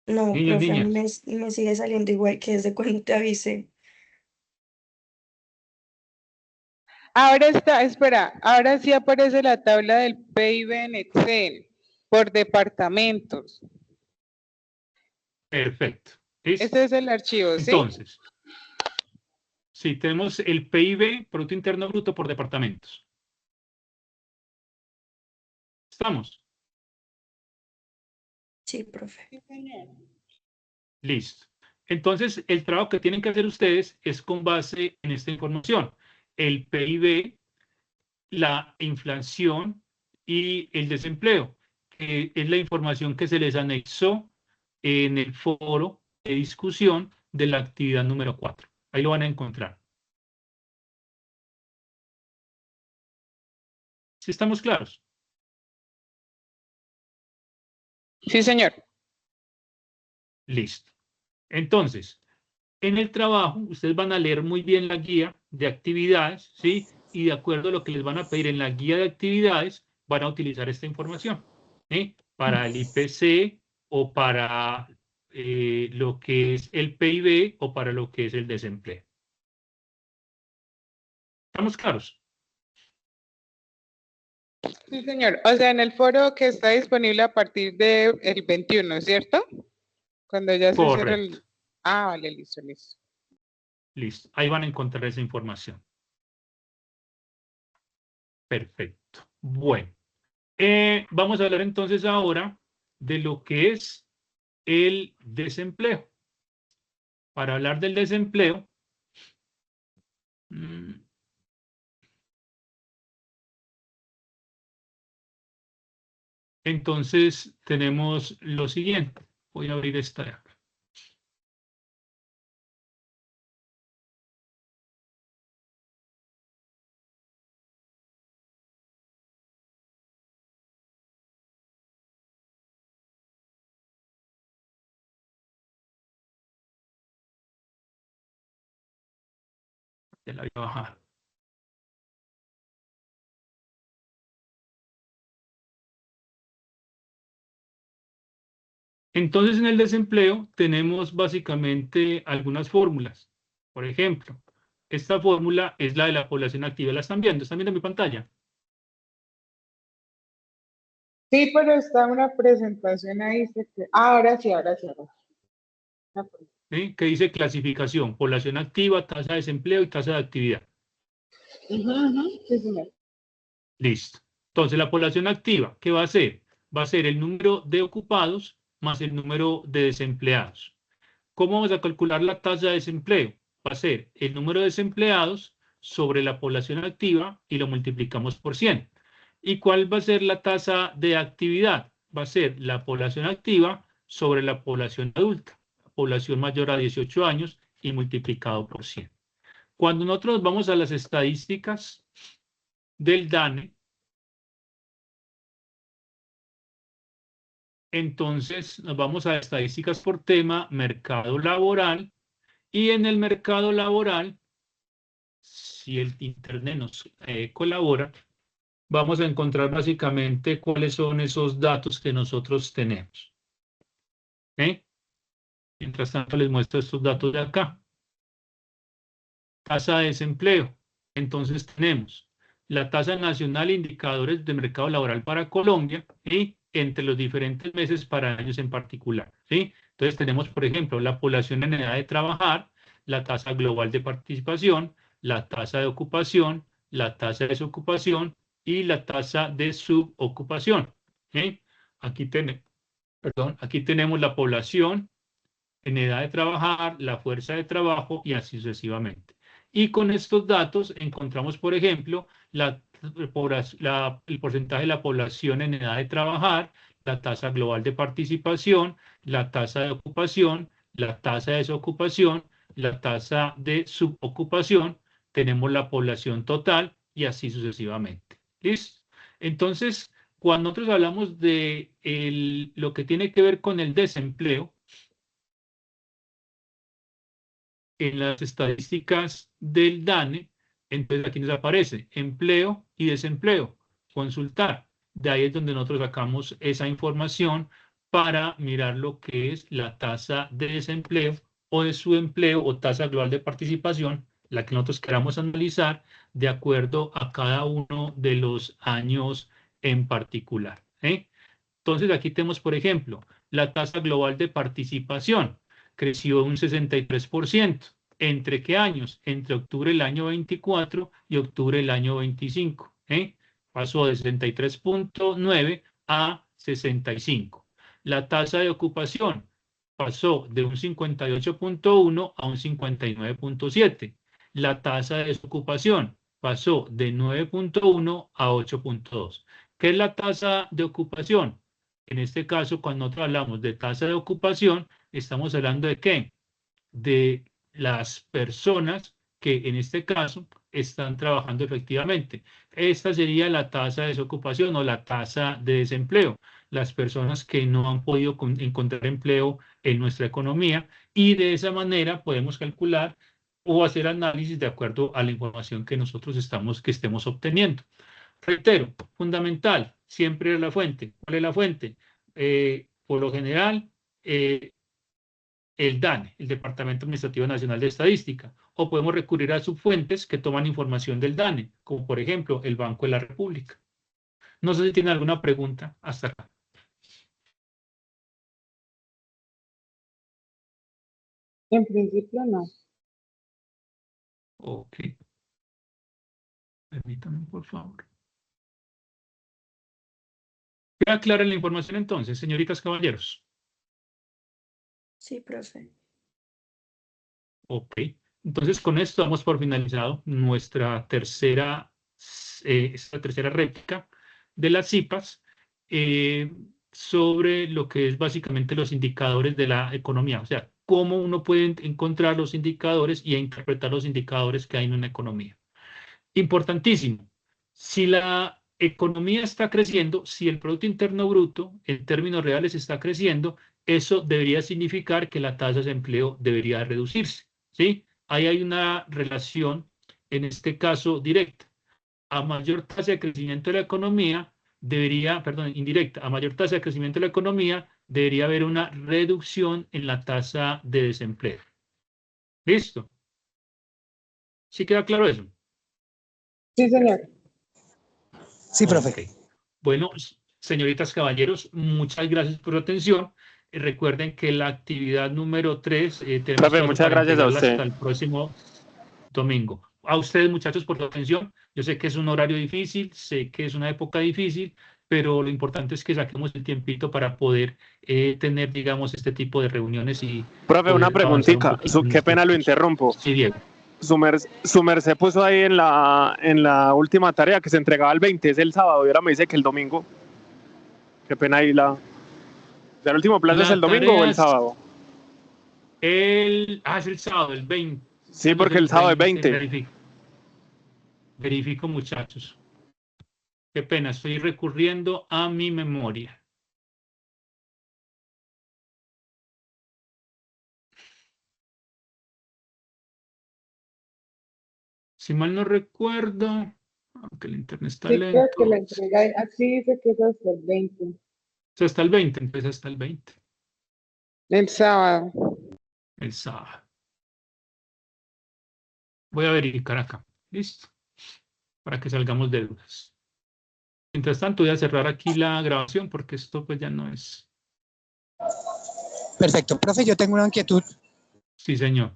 No, Niños, profe, a mí niñas. me sigue saliendo igual que desde cuando te avisé. Ahora está, espera, ahora sí aparece la tabla del PIB en Excel por departamentos. Perfecto. ¿Listo? Ese es el archivo, ¿sí? Entonces, sí, tenemos el PIB, Producto Interno Bruto por departamentos. ¿Estamos? Sí, profe. Sí, señor. Listo. Entonces, el trabajo que tienen que hacer ustedes es con base en esta información. El PIB, la inflación y el desempleo, que es la información que se les anexó en el foro de discusión de la actividad número 4. Ahí lo van a encontrar. ¿Sí estamos claros? Sí, señor. Listo. Entonces, en el trabajo, ustedes van a leer muy bien la guía de actividades, ¿sí? Y de acuerdo a lo que les van a pedir en la guía de actividades, van a utilizar esta información, ¿sí? Para el IPC o para lo que es el PIB o para lo que es el desempleo. ¿Estamos claros? Sí, señor. O sea, en el foro que está disponible a partir del 21, ¿cierto? Cuando ya se cierra el... Correcto. Ah, vale, listo, listo. Listo. Ahí van a encontrar esa información. Perfecto. Bueno. Vamos a hablar entonces ahora de lo que es el desempleo. Para hablar del desempleo, entonces tenemos lo siguiente. Voy a abrir esta de acá. Ya la voy a bajar. Entonces, en el desempleo tenemos básicamente algunas fórmulas. Por ejemplo, esta fórmula es la de la población activa. ¿La están viendo? ¿Están viendo mi pantalla? Sí, pero está una presentación ahí. Ahora sí, ahora sí. ¿Sí? Que dice clasificación, población activa, tasa de desempleo y tasa de actividad. Sí, señor. Listo. Entonces, la población activa, ¿qué va a ser? Va a ser el número de ocupados más el número de desempleados. ¿Cómo vamos a calcular la tasa de desempleo? Va a ser el número de desempleados sobre la población activa y lo multiplicamos por 100. ¿Y cuál va a ser la tasa de actividad? Va a ser la población activa sobre la población adulta. población mayor a 18 años y multiplicado por 100. Cuando nosotros vamos a las estadísticas del DANE, entonces nos vamos a estadísticas por tema, mercado laboral, y en el mercado laboral, si el Internet nos colabora, vamos a encontrar básicamente cuáles son esos datos que nosotros tenemos. Mientras tanto les muestro estos datos de acá. Tasa de desempleo. Entonces tenemos la tasa nacional, indicadores de mercado laboral para Colombia y entre los diferentes meses para años en particular. ¿Sí? Entonces tenemos, por ejemplo, la población en edad de trabajar, la tasa global de participación, la tasa de ocupación, la tasa de desocupación y la tasa de subocupación. ¿Sí? Aquí tenemos la población en edad de trabajar, la fuerza de trabajo y así sucesivamente. Y con estos datos encontramos, por ejemplo, el porcentaje de la población en edad de trabajar, la tasa global de participación, la tasa de ocupación, la tasa de desocupación, la tasa de subocupación, tenemos la población total y así sucesivamente. ¿Listo? Entonces, cuando nosotros hablamos de lo que tiene que ver con el desempleo, en las estadísticas del DANE, entonces aquí nos aparece empleo y desempleo, consultar. De ahí es donde nosotros sacamos esa información para mirar lo que es la tasa de desempleo o de subempleo o tasa global de participación, la que nosotros queramos analizar de acuerdo a cada uno de los años en particular. Entonces aquí tenemos, por ejemplo, la tasa global de participación. Creció un 63%. ¿Entre qué años? Entre octubre del año 24 y octubre del año 25. Pasó de 63.9 a 65. La tasa de ocupación pasó de un 58.1 a un 59.7. La tasa de desocupación pasó de 9.1 a 8.2. ¿Qué es la tasa de ocupación? En este caso, cuando nosotros hablamos de tasa de ocupación, estamos hablando de ¿qué? De las personas que en este caso están trabajando efectivamente. Esta sería la tasa de desocupación o la tasa de desempleo. Las personas que no han podido encontrar empleo en nuestra economía y de esa manera podemos calcular o hacer análisis de acuerdo a la información que nosotros estemos obteniendo. Reitero, fundamental, siempre es la fuente. ¿Cuál es la fuente? Por lo general, el DANE, el Departamento Administrativo Nacional de Estadística, o podemos recurrir a subfuentes que toman información del DANE, como por ejemplo el Banco de la República. No sé si tienen alguna pregunta hasta acá. En principio no. Ok. Permítanme, por favor. ¿Queda clara la información entonces, señoritas, caballeros? Sí, profe. Ok. Entonces, con esto damos por finalizado esta tercera réplica de las CIPAS sobre lo que es básicamente los indicadores de la economía. O sea, cómo uno puede encontrar los indicadores y interpretar los indicadores que hay en una economía. Importantísimo. Si la economía está creciendo, si el Producto Interno Bruto en términos reales está creciendo, eso debería significar que la tasa de desempleo debería reducirse. ¿Sí? Ahí hay una relación, en este caso, directa. A mayor tasa de crecimiento de la economía, indirecta, a mayor tasa de crecimiento de la economía, debería haber una reducción en la tasa de desempleo. ¿Listo? ¿Sí queda claro eso? Sí, señor. Sí, profe. Okay. Bueno, señoritas, caballeros, muchas gracias por su atención. Recuerden que la actividad número 3 tenemos Profe, muchas para gracias a entregarla usted. hasta el próximo domingo. A ustedes, muchachos, por su atención. Yo sé que es un horario difícil, sé que es una época difícil, pero lo importante es que saquemos el tiempito para poder tener, digamos, este tipo de reuniones y Profe, una poder avanzar un preguntita. poquito en Qué este pena lo curso. interrumpo. Sí, Diego. Su merced puso ahí en la última tarea que se entregaba el 20, es el sábado, y ahora me dice que el domingo. Qué pena ahí ¿El último plazo es el domingo o el sábado? Es el sábado, el 20. Sí, porque el sábado es 20. Verifico, muchachos. Qué pena, estoy recurriendo a mi memoria. Si mal no recuerdo, aunque el internet está Sí, creo que lento. la entrega, así dice que es hasta el 20. O sea, hasta el 20, empieza hasta el 20. El sábado. El sábado. Voy a verificar acá. Listo. Para que salgamos de dudas. Mientras tanto, voy a cerrar aquí la grabación porque esto pues ya no es. Perfecto. Profe, yo tengo una inquietud. Sí, señor.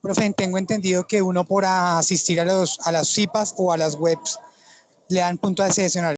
Profe, tengo entendido que uno por asistir a las CIPAs o a las webs le dan punto adicional.